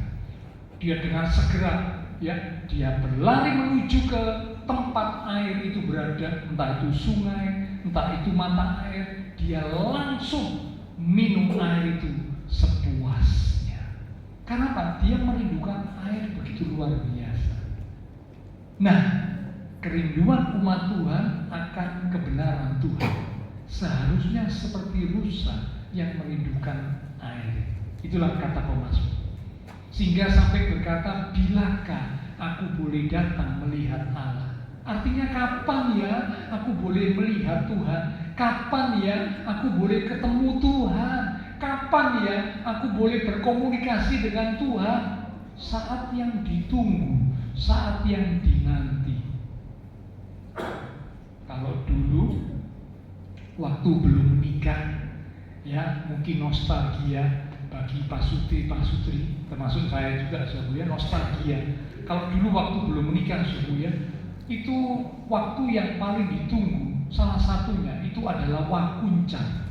Speaker 2: Dia dengan segera ya, dia berlari menuju ke tempat air itu berada, entah itu sungai, entah itu mata air. Dia langsung minum air itu sepuasnya. Karena apa? Dia merindukan air begitu luar biasa. Nah, kerinduan umat Tuhan akan kebenaran Tuhan seharusnya seperti rusa yang merindukan air. Itulah kata pemazmur. Sehingga sampai berkata, bilakah aku boleh datang melihat Allah? Artinya kapan ya aku boleh melihat Tuhan? Kapan ya aku boleh ketemu Tuhan? Kapan ya aku boleh berkomunikasi dengan Tuhan? Saat yang ditunggu, saat yang dinanti. Kalau dulu waktu belum menikah, ya mungkin nostalgia bagi Pak Sutri, termasuk saya juga ya, nostalgia. Kalau dulu waktu belum menikah ya, itu waktu yang paling ditunggu, salah satunya itu adalah wakuncan.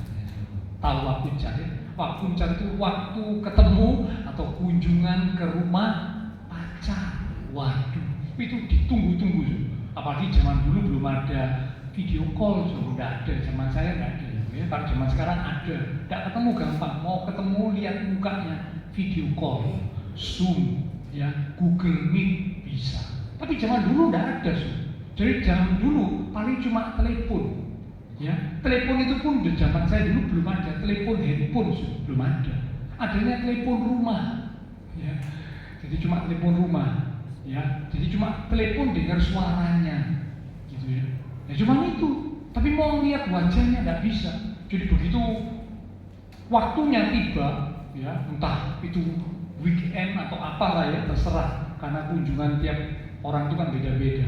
Speaker 2: Tahu wakuncan ya? Wakuncan itu waktu ketemu atau kunjungan ke rumah pacar. Waduh, itu ditunggu-tunggu. Apalagi zaman dulu belum ada video call, sudah ada. Zaman saya nggak ada. Ya, kalau zaman sekarang ada, tidak ketemu gampang. Mau ketemu lihat mukanya, video call, Zoom, ya, Google Meet bisa. Tapi zaman dulu tidak ada. Jadi zaman dulu paling cuma telepon. Ya, telepon itu pun di zaman saya dulu belum ada. Telepon handphone belum ada. Adanya telepon rumah. Ya, jadi cuma telepon rumah. Ya, jadi cuma telepon dengar suaranya, gitu ya. Ya cuma itu. Tapi mau lihat wajahnya tidak bisa. Jadi begitu waktunya tiba, ya entah itu weekend atau apalah ya terserah, karena kunjungan tiap orang itu kan beda-beda.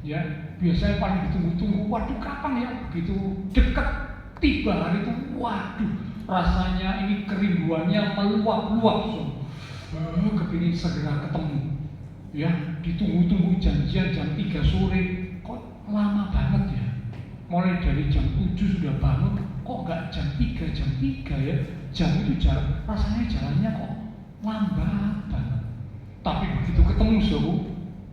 Speaker 2: Ya biasanya paling ditunggu-tunggu. Waduh kapan ya? Begitu dekat Tiba hari itu, waduh, rasanya ini kerinduannya meluap-luap. Kepingin segera ketemu. Ya, ditunggu-tunggu janjian jam 3 sore, kok lama banget ya. Mulai dari jam 7 sudah bangun, kok nggak jam 3 ya. Jam itu rasanya jalannya kok lambat banget. Tapi begitu ketemu suhu,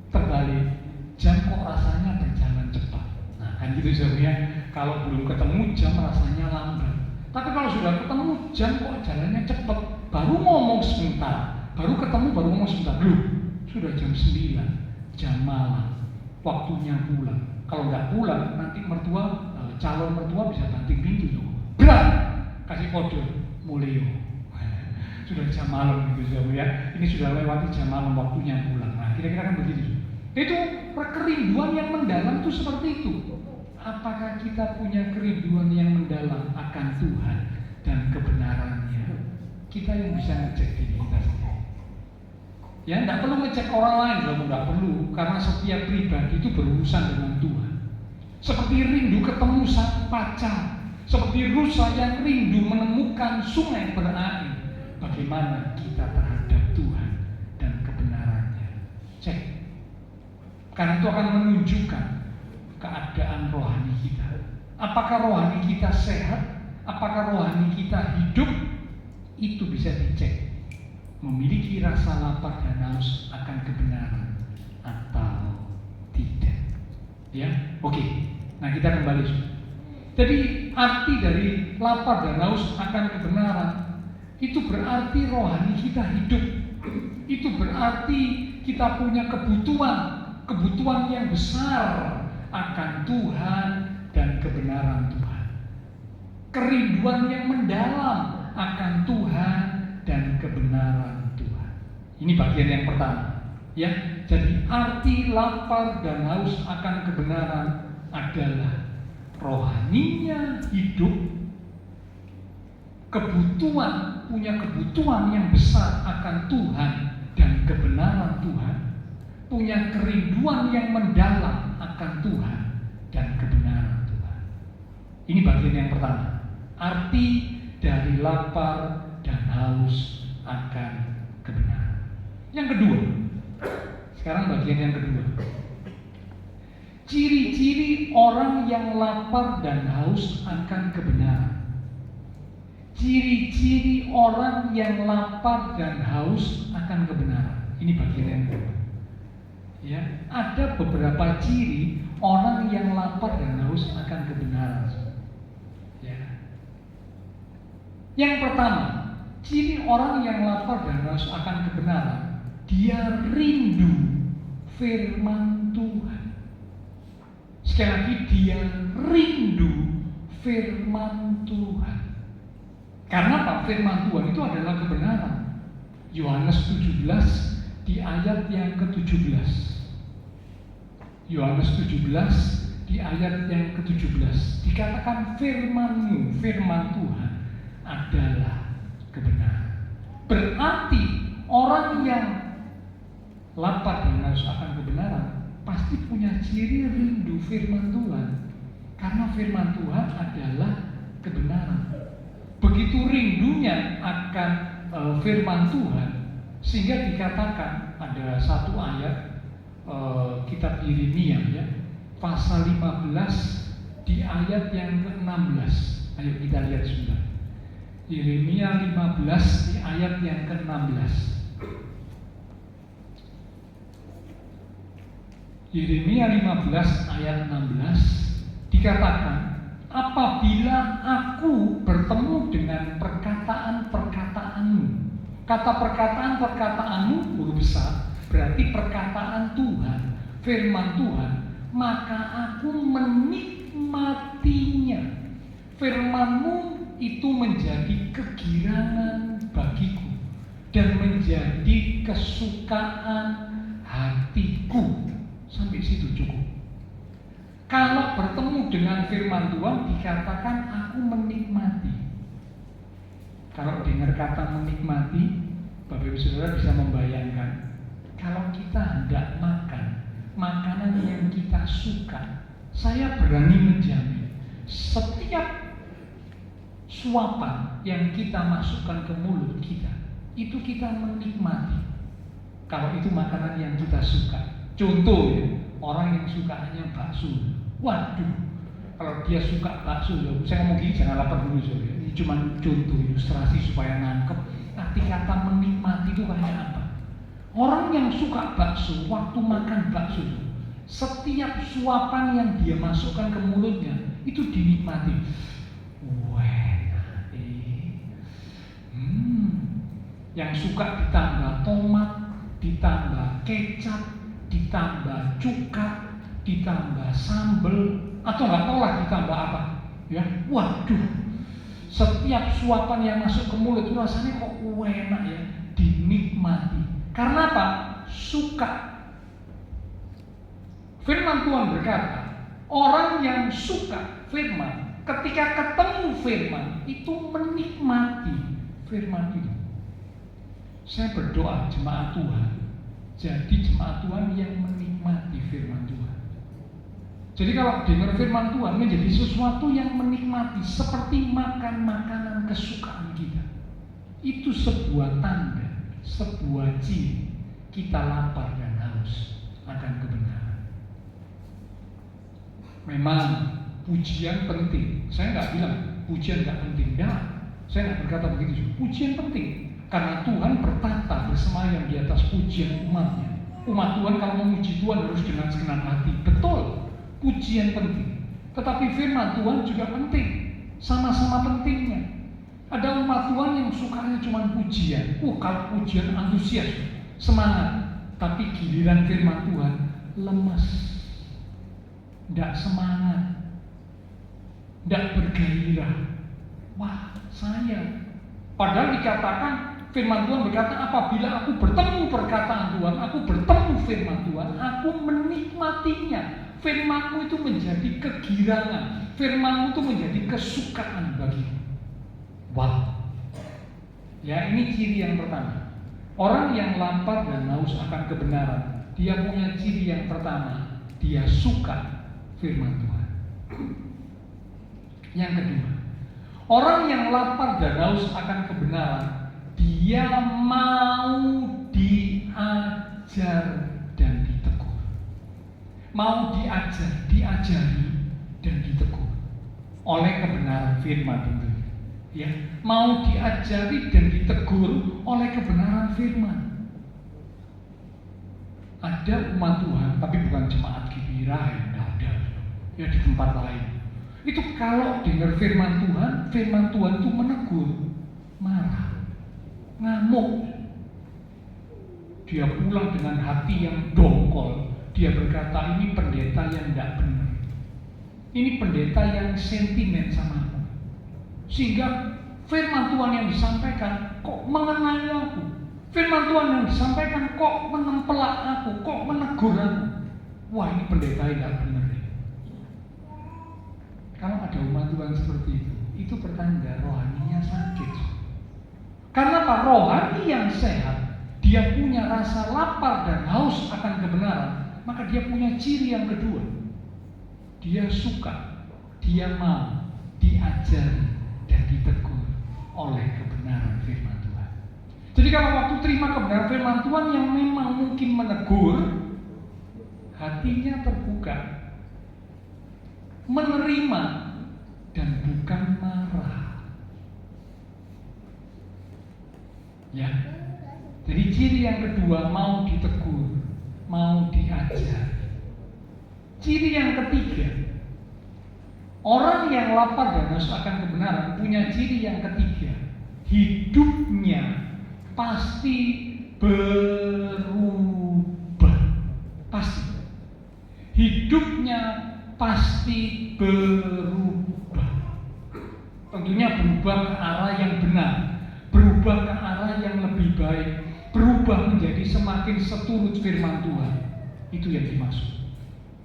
Speaker 2: terbalik, jam kok rasanya berjalan cepat. Nah kan gitu suhu ya, kalau belum ketemu jam rasanya lambat. Tapi kalau sudah ketemu jam kok jalannya cepat. Baru ngomong sebentar, baru ketemu baru ngomong sebentar. Loh, sudah jam 9, jam malam, waktunya pulang. Kalau nggak pulang, nanti calon mertua bisa banting pintu tuh. Berat, kasih kode, mulai. Sudah jam malam gitu ya. Ini sudah lewati jam malam, waktunya pulang. Nah, kira-kira kan begitu. Itu kerinduan yang mendalam itu seperti itu. Apakah kita punya kerinduan yang mendalam akan Tuhan dan kebenarannya? Kita yang bisa ngecek diri kita sendiri. Ya, tidak perlu ngecek orang lain, tidak perlu, karena setiap pribadi itu berurusan dengan Tuhan. Seperti rindu ketemu sang pacar, seperti rusa yang rindu menemukan sungai berair. Bagaimana kita terhadap Tuhan dan kebenarannya? Cek. Karena itu akan menunjukkan keadaan rohani kita. Apakah rohani kita sehat? Apakah rohani kita hidup? Itu bisa dicek. Memiliki rasa lapar dan haus akan kebenaran atau tidak. Ya, oke. Nah, kita kembali. Jadi arti dari lapar dan haus akan kebenaran itu berarti rohani kita hidup. Itu berarti kita punya kebutuhan yang besar akan Tuhan dan kebenaran Tuhan. Kerinduan yang mendalam akan Tuhan dan kebenaran Tuhan. Ini bagian yang pertama. Ya, jadi arti lapar dan haus akan kebenaran adalah rohaninya hidup, punya kebutuhan yang besar akan Tuhan dan kebenaran Tuhan, punya kerinduan yang mendalam akan Tuhan dan kebenaran Tuhan. Ini bagian yang pertama. Arti dari lapar dan haus akan kebenaran. Yang kedua, sekarang bagian yang kedua. Ciri-ciri orang yang lapar dan haus akan kebenaran. Ciri-ciri orang yang lapar dan haus akan kebenaran. Ini bagian yang kedua. Ya, ada beberapa ciri orang yang lapar dan haus akan kebenaran. Ya. Yang pertama, ciri orang yang lapar dan haus akan kebenaran, dia rindu firman Tuhan. Sekali lagi, dia rindu firman Tuhan. Karena apa? Firman Tuhan itu adalah kebenaran. Yohanes 17 di ayat yang ke-17. Yohanes 17 di ayat yang ke-17 dikatakan firman-Mu, firman Tuhan adalah kebenaran. Berarti orang yang lapar dan haus akan kebenaran pasti punya ciri rindu firman Tuhan. Karena firman Tuhan adalah kebenaran. Begitu rindunya akan firman Tuhan, sehingga dikatakan ada satu ayat kitab Yeremia ya, pasal 15 di ayat yang ke-16. Ayo kita lihat sebentar. Yeremia 15 di ayat yang ke-16. Yeremia 15 ayat 16 dikatakan, apabila aku bertemu dengan perkataan-perkataanmu. Kata perkataan-perkataanmu huruf besar berarti perkataan Tuhan, firman Tuhan, maka aku menikmatinya. Firman-Mu itu menjadi kegirangan bagiku dan menjadi kesukaan hatiku. Sampai situ cukup. Kalau bertemu dengan firman Tuhan dikatakan aku menikmati. Kalau dengar kata menikmati, Bapak Ibu Saudara bisa membayangkan kalau kita hendak makan makanan yang kita suka, saya berani menjamin setiap suapan yang kita masukkan ke mulut kita, itu kita menikmati. Kalau itu makanan yang kita suka. Contoh ya, orang yang sukanya bakso. Waduh, kalau dia suka bakso, saya ngomong gini jangan lapar dulu. Ini cuma contoh ilustrasi supaya nangkep arti kata menikmati itu kayak apa. Orang yang suka bakso, waktu makan bakso, setiap suapan yang dia masukkan ke mulutnya itu dinikmati. Yang suka ditambah tomat, ditambah kecap, ditambah cuka, ditambah sambal, atau nggak tahu lah ditambah apa, ya. Waduh, setiap suapan yang masuk ke mulut itu rasanya kok enak ya, dinikmati. Karena apa? Suka. Firman Tuhan berkata, orang yang suka firman, ketika ketemu firman itu menikmati firman itu. Saya berdoa jemaat Tuhan, jadi jemaat Tuhan yang menikmati firman Tuhan. Jadi kalau dengar firman Tuhan menjadi sesuatu yang menikmati, seperti makan makanan kesukaan kita. Itu sebuah tanda, sebuah ciri kita lapar dan haus akan kebenaran. Memang pujian penting. Saya nggak bilang pujian nggak penting. Saya nggak berkata begitu. Pujian penting. Karena Tuhan bertata bersemayam di atas pujian umatnya. Umat Tuhan kalau memuji Tuhan harus dengan segenap hati. Betul, pujian penting. Tetapi firman Tuhan juga penting. Sama-sama pentingnya. Ada umat Tuhan yang sukanya cuma pujian. Kalau pujian antusias, semangat. Tapi giliran firman Tuhan lemas, tidak semangat, tidak bergairah. Wah, sayang. Padahal dikatakan firman Tuhan berkata, apabila aku bertemu perkataan Tuhan, aku bertemu firman Tuhan, aku menikmatinya. Firman-Mu itu menjadi kegirangan, firman-Mu itu menjadi kesukaan bagiku. Wow. Ya, ini ciri yang pertama. Orang yang lapar dan haus akan kebenaran, dia punya ciri yang pertama, dia suka firman Tuhan. Yang kedua, orang yang lapar dan haus akan kebenaran, dia mau diajar dan ditegur. Mau diajar, diajari dan ditegur oleh kebenaran firman itu. Ya, mau diajari dan ditegur oleh kebenaran firman. Ada umat Tuhan, tapi bukan jemaat Gibirahe, ada. Ya di tempat lain. Itu kalau dengar firman Tuhan itu menegur, marah, ngamuk. Dia pulang dengan hati yang dongkol. Dia berkata, ini pendeta yang tidak benar. Ini pendeta yang sentimen sama aku. Sehingga firman Tuhan yang disampaikan kok mengenai aku. Firman Tuhan yang disampaikan kok menempelak aku, kok menegur aku. Wah, ini pendeta yang tidak benar. Kalau ada umat Tuhan seperti itu pertanda rohaninya sakit. Karena apa? Rohani yang sehat, dia punya rasa lapar dan haus akan kebenaran, maka dia punya ciri yang kedua. Dia suka, dia mau diajari dan ditegur oleh kebenaran firman Tuhan. Jadi kalau waktu terima kebenaran firman Tuhan yang memang mungkin menegur, hatinya terbuka, menerima dan bukan marah. Ya. Jadi ciri yang kedua, mau ditegur, mau diajar. Ciri yang ketiga, orang yang lapar dan haus akan kebenaran punya ciri yang ketiga, hidupnya pasti berubah. Pasti. Hidupnya pasti berubah. Tentunya berubah ke arah yang benar, berubah ke arah yang lebih baik, berubah menjadi semakin seturut firman Tuhan. Itu yang dimaksud.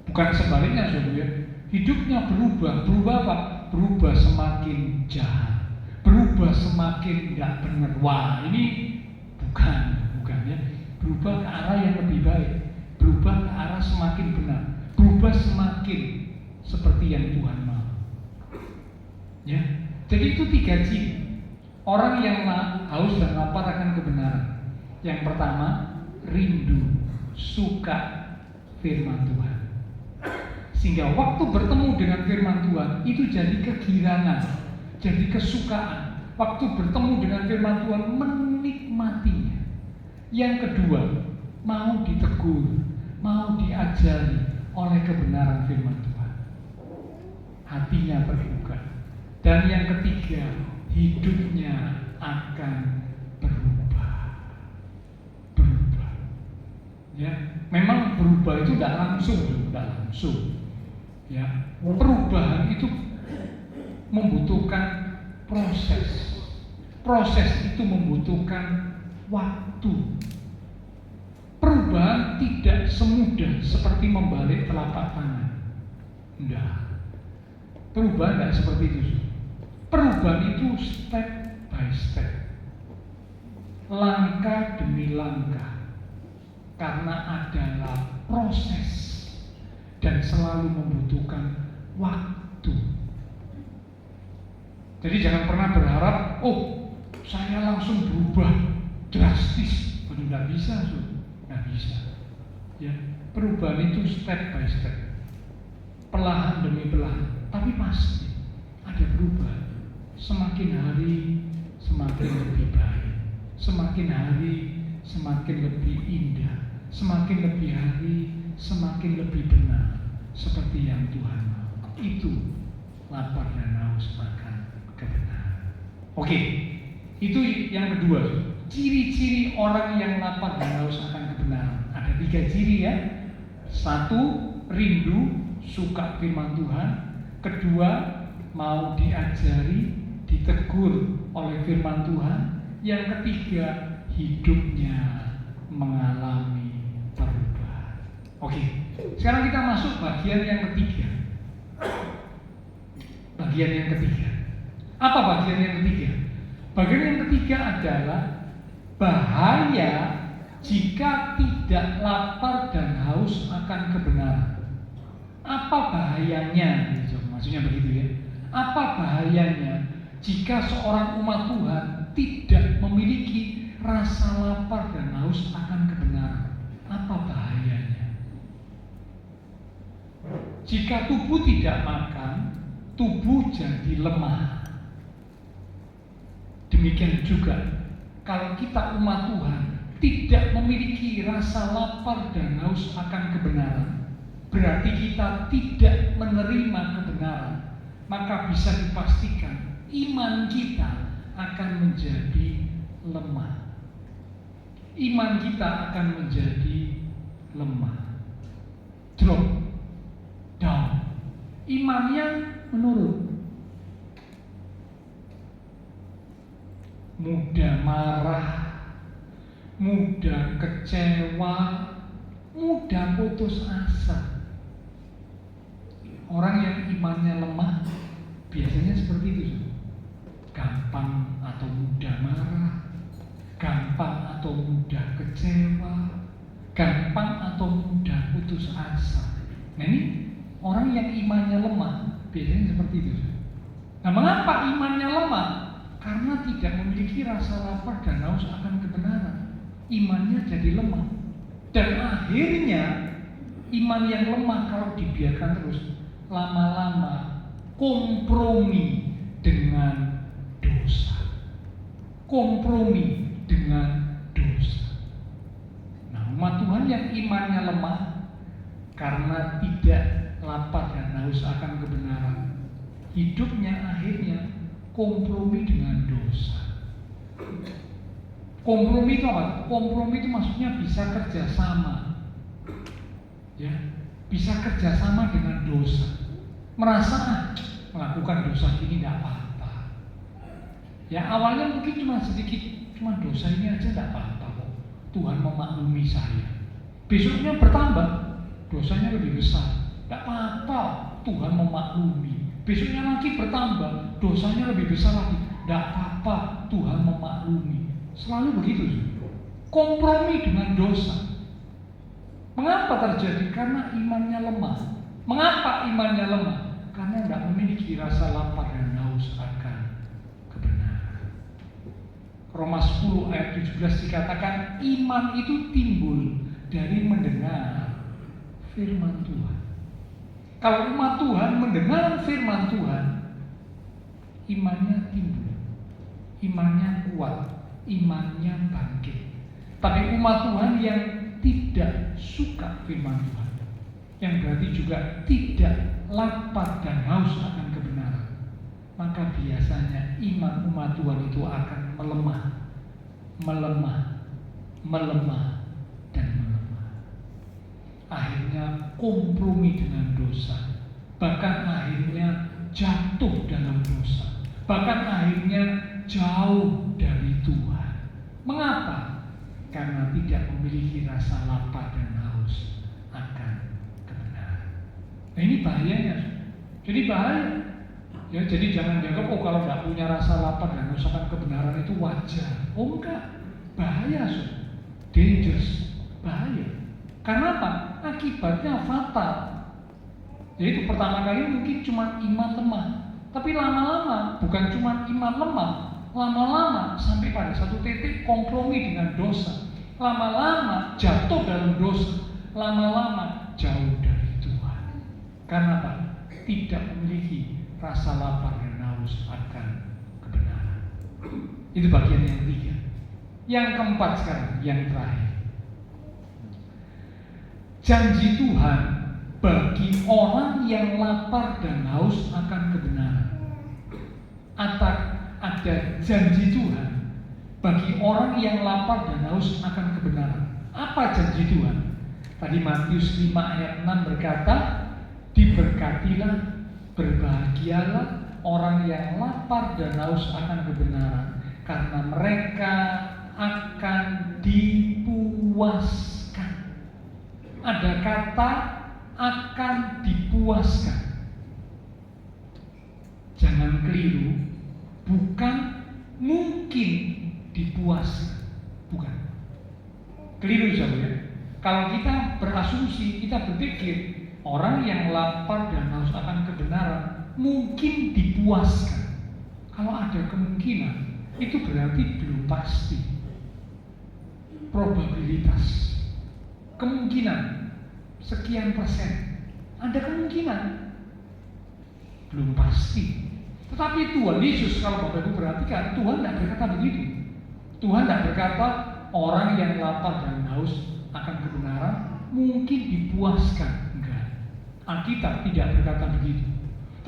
Speaker 2: Bukan sebaliknya, saudara. Hidupnya berubah. Berubah apa? Berubah semakin jahat, berubah semakin tidak benar. Wah, ini bukan ya. Berubah ke arah yang lebih baik, berubah ke arah semakin benar, berubah semakin seperti yang Tuhan mau. Ya, Jadi itu 3 ciri orang yang haus dan lapar akan kebenaran. Yang pertama, rindu, suka firman Tuhan. Sehingga waktu bertemu dengan firman Tuhan itu jadi kegirangan, jadi kesukaan. Waktu bertemu dengan firman Tuhan menikmatinya. Yang kedua, mau ditegur, mau diajari oleh kebenaran firman Tuhan. Hatinya terbuka. Dan yang ketiga, hidupnya akan berubah. Ya, memang berubah itu tidak langsung. Ya, perubahan itu membutuhkan proses. Proses itu membutuhkan waktu. Perubahan tidak semudah seperti membalik telapak tangan. Enggak. Perubahan tidak seperti itu. Perubahan itu step by step, langkah demi langkah, karena adalah proses dan selalu membutuhkan waktu. Jadi jangan pernah berharap, oh saya langsung berubah drastis. Tidak bisa, nggak bisa. Ya, perubahan itu step by step, perlahan demi perlahan, tapi pasti ada perubahan. Semakin hari semakin lebih baik, semakin hari semakin lebih indah, semakin lebih hari semakin lebih benar, seperti yang Tuhan mau. Itu lapar dan haus akan kebenaran. Oke, itu yang kedua. Ciri-ciri orang yang lapar dan haus akan kebenaran. Ada 3 ciri ya. 1, rindu, suka firman Tuhan. Kedua, mau diajari, ditegur oleh firman Tuhan. Yang ketiga, hidupnya mengalami perubahan. Oke, sekarang kita masuk bagian yang ketiga. Bagian yang ketiga. Apa bagian yang ketiga? Bagian yang ketiga adalah bahaya jika tidak lapar dan haus akan kebenaran. Apa bahayanya? Maksudnya begitu ya. Apa bahayanya jika seorang umat Tuhan tidak memiliki rasa lapar dan haus akan kebenaran? Apa bahayanya? Jika tubuh tidak makan, tubuh jadi lemah. Demikian juga kalau kita umat Tuhan tidak memiliki rasa lapar dan haus akan kebenaran, berarti kita tidak menerima kebenaran. Maka bisa dipastikan iman kita akan menjadi lemah. Iman kita akan menjadi lemah, drop down, imannya menurun. Mudah marah, mudah kecewa, mudah putus asa. Orang yang imannya lemah biasanya seperti itu. Gampang atau mudah marah, gampang atau mudah kecewa, gampang atau mudah putus asa. Nah ini orang yang imannya lemah biasanya seperti itu. Nah mengapa imannya lemah? Karena tidak memiliki rasa lapar dan haus akan kebenaran. Imannya jadi lemah. Dan akhirnya iman yang lemah kalau dibiarkan terus, lama-lama kompromi dengan dosa. Kompromi dengan dosa. Nah umat Tuhan yang imannya lemah karena tidak lapar dan haus akan kebenaran, hidupnya akhirnya kompromi dengan dosa. Kompromi itu apa? Kompromi itu maksudnya bisa kerjasama, ya, bisa kerjasama dengan dosa. Merasa melakukan dosa ini tidak apa-apa. Ya awalnya mungkin cuma sedikit, cuma dosa ini aja tidak apa-apa kok. Tuhan memaklumi saya. Besoknya bertambah, dosanya lebih besar. Tidak apa-apa, Tuhan memaklumi. Besoknya lagi bertambah, dosanya lebih besar lagi. Tidak apa-apa, Tuhan memaklumi. Selalu begitu. Kompromi dengan dosa. Mengapa terjadi? Karena imannya lemah. Mengapa imannya lemah? Karena tidak memiliki rasa lapar dan haus akan Roma 10 ayat 17 dikatakan iman itu timbul dari mendengar firman Tuhan. Kalau umat Tuhan mendengar firman Tuhan, imannya timbul, imannya kuat, imannya bangkit. Tapi umat Tuhan yang tidak suka firman Tuhan, yang berarti juga tidak lapar dan haus akan kebenaran, maka biasanya iman umat Tuhan itu akan melemah, dan melemah. Akhirnya kompromi dengan dosa, bahkan akhirnya jatuh dalam dosa, bahkan akhirnya jauh dari Tuhan. Mengapa? Karena tidak memiliki rasa lapar dan haus akan kebenaran. Nah, ini bahayanya. Jadi bahaya. Ya, jadi jangan dianggap kalau nggak punya rasa lapar dan haus akan kebenaran itu wajar. Oh enggak, bahaya, dangerous, bahaya. Karena apa? Akibatnya fatal. Yaitu pertama kali mungkin cuma iman lemah, tapi lama-lama bukan cuma iman lemah, lama-lama sampai pada satu titik kompromi dengan dosa, lama-lama jatuh dalam dosa, lama-lama jauh dari Tuhan. Karena apa? Tidak memiliki rasa lapar dan haus akan kebenaran. Itu bagian yang ketiga. Yang keempat sekarang, yang terakhir. Janji Tuhan bagi orang yang lapar dan haus akan kebenaran. Atau ada janji Tuhan bagi orang yang lapar dan haus akan kebenaran. Apa janji Tuhan? Tadi Matius 5 ayat 6 berkata, diberkatilah, berbahagialah orang yang lapar dan haus akan kebenaran, karena mereka akan dipuaskan. Ada kata akan dipuaskan. Jangan keliru, bukan mungkin dipuaskan, bukan. Keliru saudara. Kalau kita berasumsi, kita berpikir orang yang lapar dan haus akan kebenaran mungkin dipuaskan. Kalau ada kemungkinan, itu berarti belum pasti. Probabilitas, kemungkinan sekian persen, ada kemungkinan, belum pasti. Tetapi Tuhan Yesus, kalau Bapak Ibu perhatikan, Tuhan tidak berkata begitu. Tuhan tidak berkata orang yang lapar dan haus akan kebenaran mungkin dipuaskan. Enggak. Alkitab tidak berkata begitu.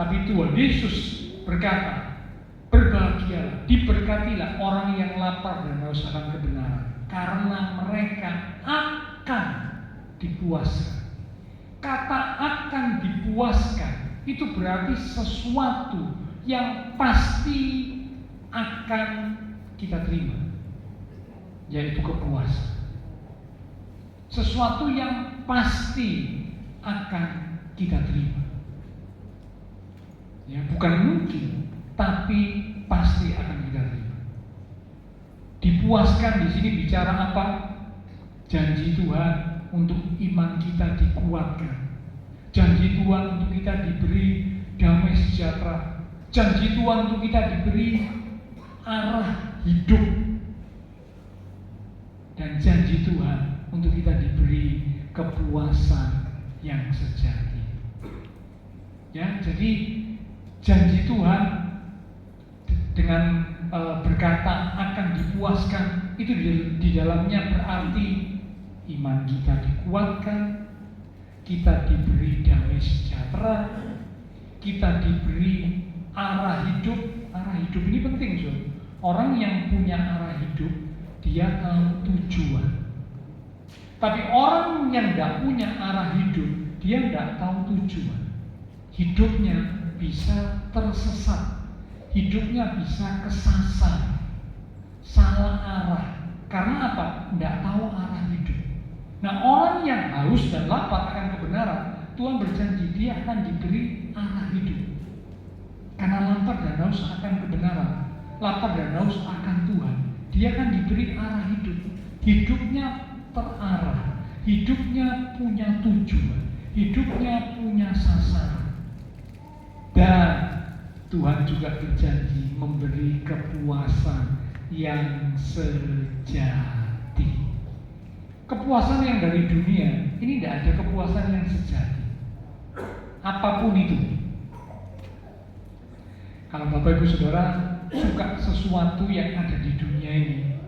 Speaker 2: Tapi Tuhan Yesus berkata, berbahagialah, diberkatilah orang yang lapar dan haus akan kebenaran, karena mereka akan dipuaskan. Kata akan dipuaskan itu berarti sesuatu yang pasti akan kita terima, yaitu kepuasan. Sesuatu yang pasti akan kita terima. Ya, bukan mungkin, tapi pasti akan kita terima. Dipuaskan di sini bicara apa? Janji Tuhan untuk iman kita dikuatkan. Janji Tuhan untuk kita diberi damai sejahtera. Janji Tuhan untuk kita diberi arah hidup. Dan janji Tuhan untuk kita diberi kepuasan yang sejati. Ya, jadi janji Tuhan dengan berkata akan dipuaskan itu di dalamnya berarti iman kita dikuatkan, kita diberi damai sejahtera, kita diberi arah hidup. Arah hidup ini penting, so. Orang yang punya arah hidup, dia tahu tujuan. Tapi orang yang tidak punya arah hidup, dia tidak tahu tujuan. Hidupnya bisa tersesat, hidupnya bisa kesasar, salah arah. Karena apa? Tidak tahu arah hidup. Nah, orang yang haus dan lapar akan kebenaran, Tuhan berjanji dia akan diberi arah hidup. Karena lapar dan haus akan kebenaran, lapar dan haus akan Tuhan, dia akan diberi arah hidup. Hidupnya terarah, hidupnya punya tujuan, hidupnya punya sasaran. Dan Tuhan juga berjanji memberi kepuasan yang sejati. Kepuasan yang dari dunia ini tidak ada kepuasan yang sejati. Apapun itu. Kalau Bapak Ibu Saudara suka sesuatu yang ada di dunia ini,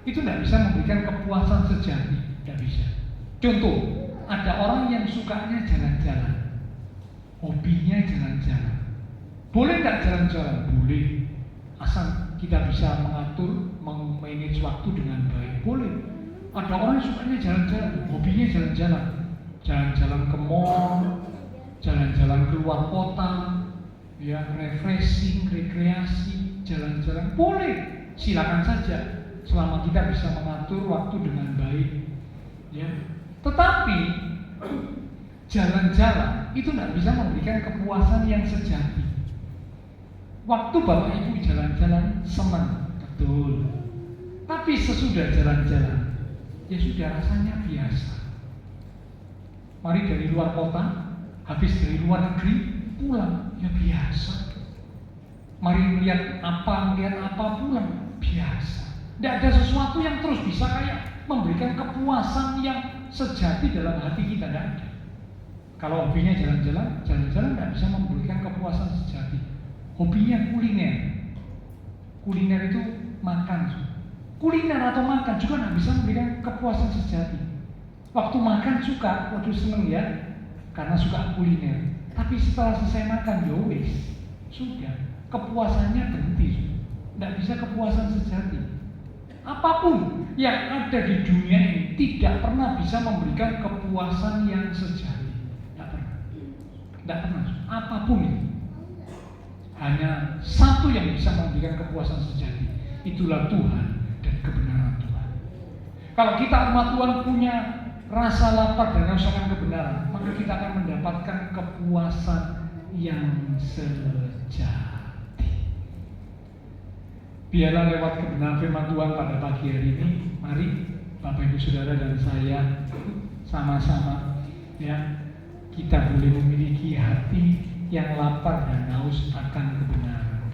Speaker 2: itu tidak bisa memberikan kepuasan sejati, tidak bisa. Contoh, ada orang yang sukanya jalan-jalan, hobinya jalan-jalan. Boleh nggak jalan-jalan? Boleh, asal kita bisa mengatur, memanage waktu dengan baik. Boleh. Ada orang yang sukanya jalan-jalan, hobinya jalan-jalan, jalan-jalan ke mall, jalan-jalan keluar kota, ya, refreshing, rekreasi, jalan-jalan. Boleh, silakan saja, selama kita bisa mengatur waktu dengan baik, ya. Tetapi jalan-jalan itu tidak bisa memberikan kepuasan yang sejati. Waktu Bapak Ibu jalan-jalan senang, betul. Tapi sesudah jalan-jalan, ya sudah rasanya biasa. Mari dari luar kota, habis dari luar negeri, pulang, ya biasa. Mari melihat apa pulang, biasa. Tidak ada sesuatu yang terus bisa kayak memberikan kepuasan yang sejati dalam hati kita, tidak ada. Kalau hobinya jalan-jalan tidak bisa memberikan kepuasan sejati. Hobinya kuliner itu makan. Kuliner atau makan juga tidak bisa memberikan kepuasan sejati. Waktu makan suka, waduh seneng ya, karena suka kuliner. Tapi setelah selesai makan, ya wis, sudah, kepuasannya berhenti. Tidak bisa kepuasan sejati. Apapun yang ada di dunia ini tidak pernah bisa memberikan kepuasan yang sejati. Tidak pernah. Apapun itu. Hanya satu yang bisa memberikan kepuasan sejati. Itulah Tuhan dan kebenaran Tuhan. Kalau kita umat Tuhan punya rasa lapar dan haus akan kebenaran, maka kita akan mendapatkan kepuasan yang sejati. Biarlah lewat kebenaran firman Tuhan pada pagi hari ini, mari Bapak Ibu Saudara dan saya sama-sama, ya, kita boleh memiliki hati yang lapar dan haus akan kebenaran.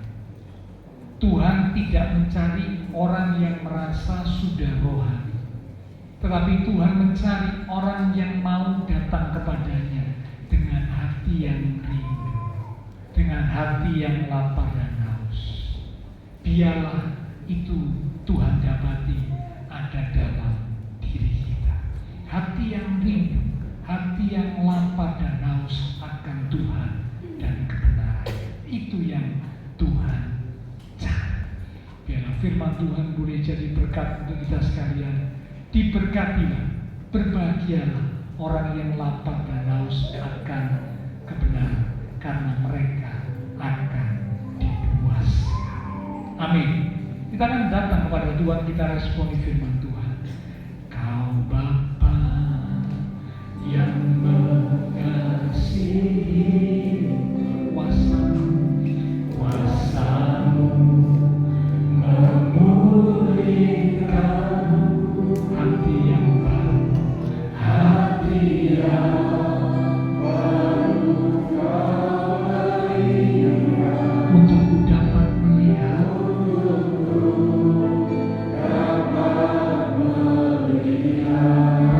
Speaker 2: Tuhan tidak mencari orang yang merasa sudah rohani, tetapi Tuhan mencari orang yang mau datang kepadanya dengan hati yang rindu, dengan hati yang lapar dan haus. Biarlah itu Tuhan dapati ada dalam diri kita. Hati yang rindu, hati yang lapar dan haus akan Tuhan dan kebenaran. Itu yang Tuhan cari. Biarlah firman Tuhan boleh jadi berkat untuk kita sekalian. Diberkatilah, berbahagialah orang yang lapar dan haus akan kebenaran, karena mereka akan dipuaskan. Amin. Kita akan datang kepada Tuhan, kita responi firman Tuhan. Kau Bapa yang mengasihi, kuasa-Mu memulihkan hati yang baru, hati yang baru Kau berikan, untuk ku dapat melihat, dapat melihat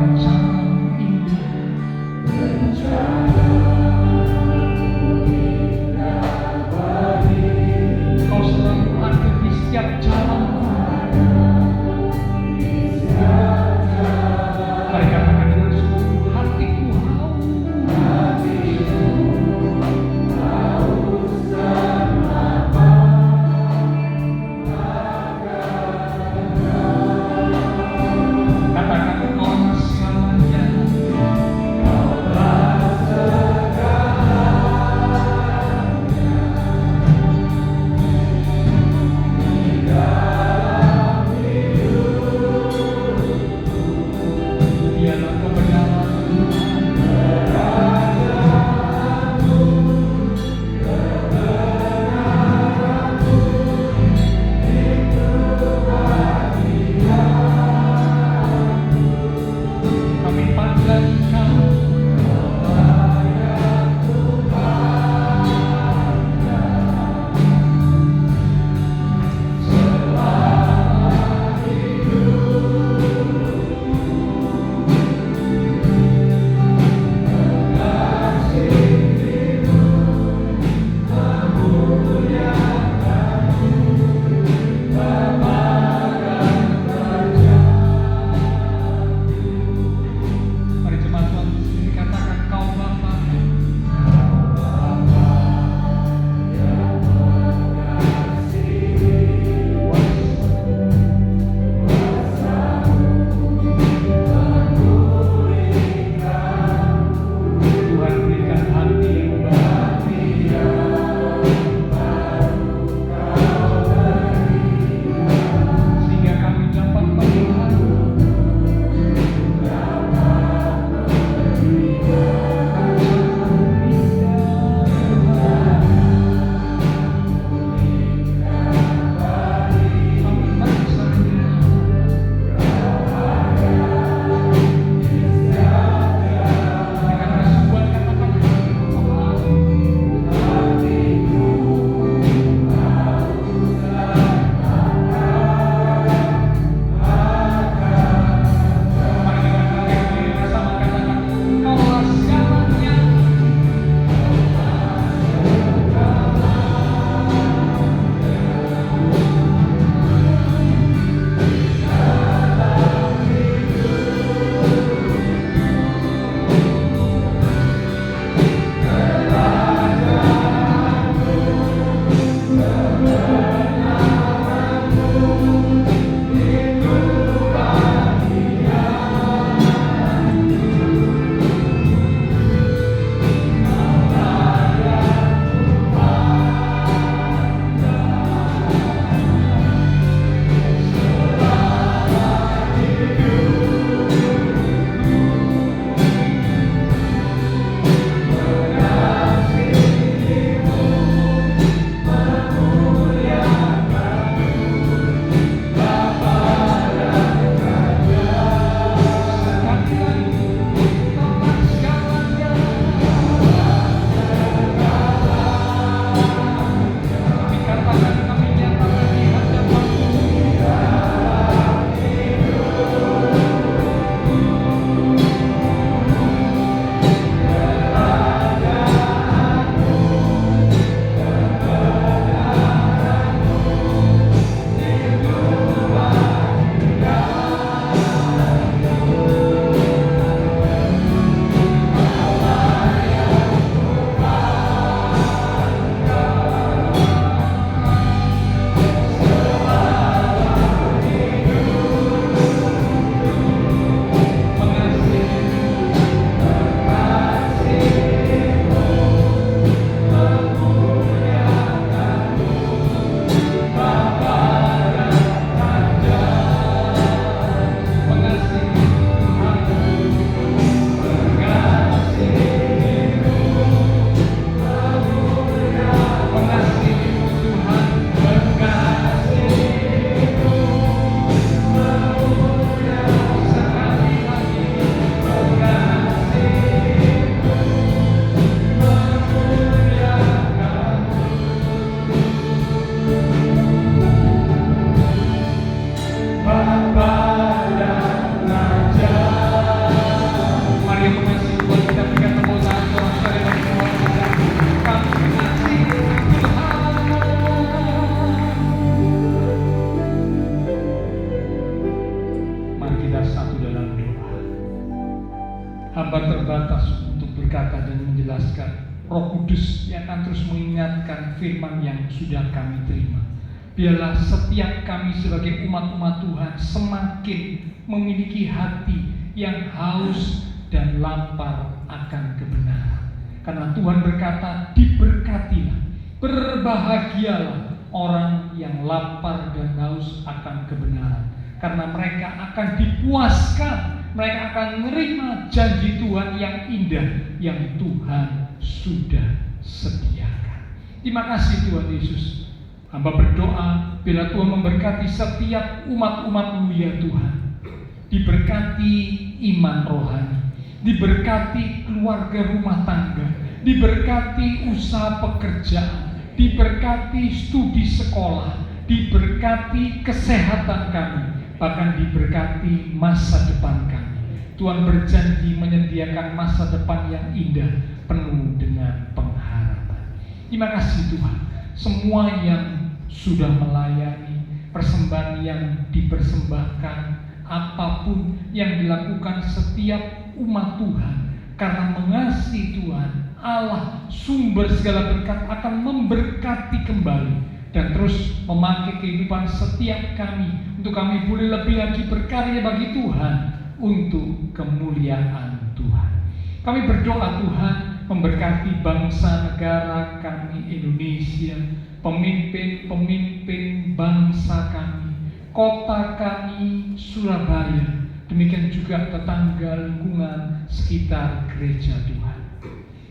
Speaker 2: menjelaskan, Roh Kudus yang akan terus mengingatkan firman yang sudah kami terima. Biarlah setiap kami sebagai umat-umat Tuhan semakin memiliki hati yang haus dan lapar akan kebenaran. Karena Tuhan berkata, diberkatilah, berbahagialah orang yang lapar dan haus akan kebenaran. Karena mereka akan dipuaskan, mereka akan menerima janji Tuhan yang indah yang Tuhan sudah sediakan. Terima kasih Tuhan Yesus. Hamba berdoa bila Tuhan memberkati setiap umat-umat-Mu ya Tuhan. Diberkati iman rohani, diberkati keluarga rumah tangga, diberkati usaha pekerjaan, diberkati studi sekolah, diberkati kesehatan kami, bahkan diberkati masa depan kami. Tuhan berjanji menyediakan masa depan yang indah, penuh dengan pengharapan. Terima kasih Tuhan. Semua yang sudah melayani, persembahan yang dipersembahkan, apapun yang dilakukan setiap umat Tuhan, karena mengasihi Tuhan, Allah sumber segala berkat akan memberkati kembali dan terus memakai kehidupan setiap kami untuk kami boleh lebih lagi berkarya bagi Tuhan untuk kemuliaan Tuhan. Kami berdoa Tuhan memberkati bangsa negara kami Indonesia, pemimpin-pemimpin bangsa kami, kota kami Surabaya, demikian juga tetangga lingkungan sekitar gereja Tuhan.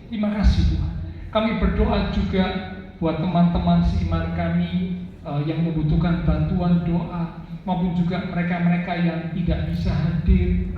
Speaker 2: Terima kasih Tuhan. Kami berdoa juga buat teman-teman seiman kami yang membutuhkan bantuan doa, maupun juga mereka-mereka yang tidak bisa hadir,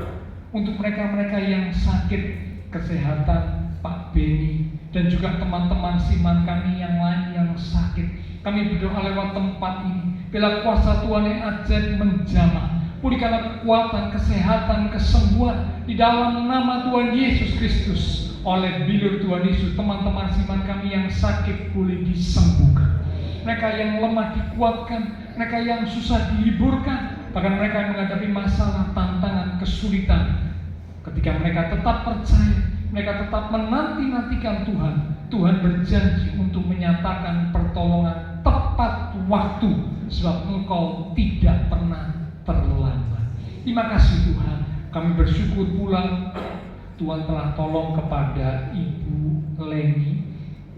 Speaker 2: untuk mereka-mereka yang sakit kesehatan, Pak Beni, dan juga teman-teman seiman kami yang lain yang sakit. Kami berdoa lewat tempat ini, bila kuasa Tuhan yang ajaib menjamah, pulihkanlah kekuatan, kesehatan, kesembuhan di dalam nama Tuhan Yesus Kristus. Oleh bilur Tuhan Yesus, teman-teman seiman kami yang sakit boleh disembuhkan, mereka yang lemah dikuatkan, mereka yang susah dihiburkan, bahkan mereka yang menghadapi masalah, tantangan, kesulitan. Ketika mereka tetap percaya, mereka tetap menanti-nantikan Tuhan, Tuhan berjanji untuk menyatakan pertolongan tepat waktu, sebab Engkau tidak pernah terlambat. Terima kasih Tuhan. Kami bersyukur pula Tuhan telah tolong kepada Ibu Leni,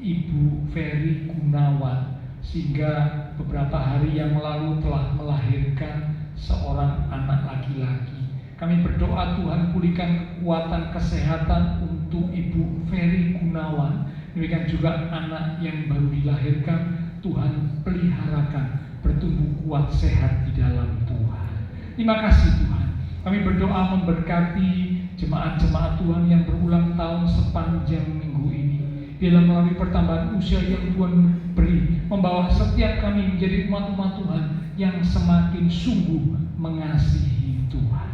Speaker 2: Ibu Ferry Gunawan, sehingga beberapa hari yang lalu telah melahirkan seorang anak laki-laki. Kami berdoa Tuhan pulihkan kekuatan kesehatan untuk Ibu Ferry Gunawan, demikian juga anak yang baru dilahirkan, Tuhan peliharakan, bertumbuh kuat sehat di dalam Tuhan. Terima kasih Tuhan. Kami berdoa memberkati jemaat-jemaat Tuhan yang berulang tahun sepanjang minggu ini. Bila melalui pertambahan usia yang Tuhan beri, membawa setiap kami menjadi umat-umat Tuhan yang semakin sungguh mengasihi Tuhan.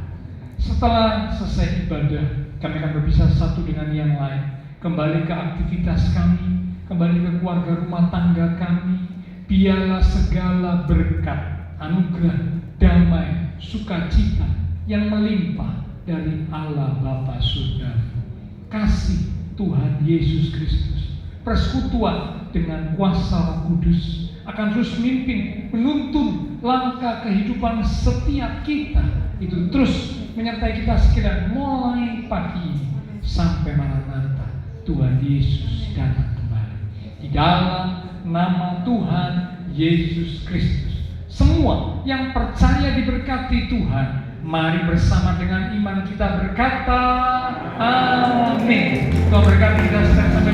Speaker 2: Setelah selesai ibadah, kami akan berpisah satu dengan yang lain, kembali ke aktivitas kami, kembali ke keluarga rumah tangga kami. Biarlah segala berkat, anugerah, damai, sukacita yang melimpah dari Allah Bapa Surga, kasih Tuhan Yesus Kristus, persekutuan dengan kuasa Roh Kudus akan terus memimpin, menuntun langkah kehidupan setiap kita, itu terus menyertai kita sekalian mulai pagi ini sampai Maranatha Tuhan Yesus datang kembali. Di dalam nama Tuhan Yesus Kristus, semua yang percaya diberkati Tuhan. Mari bersama dengan iman kita berkata, amin. Tuhan berkati kita sampai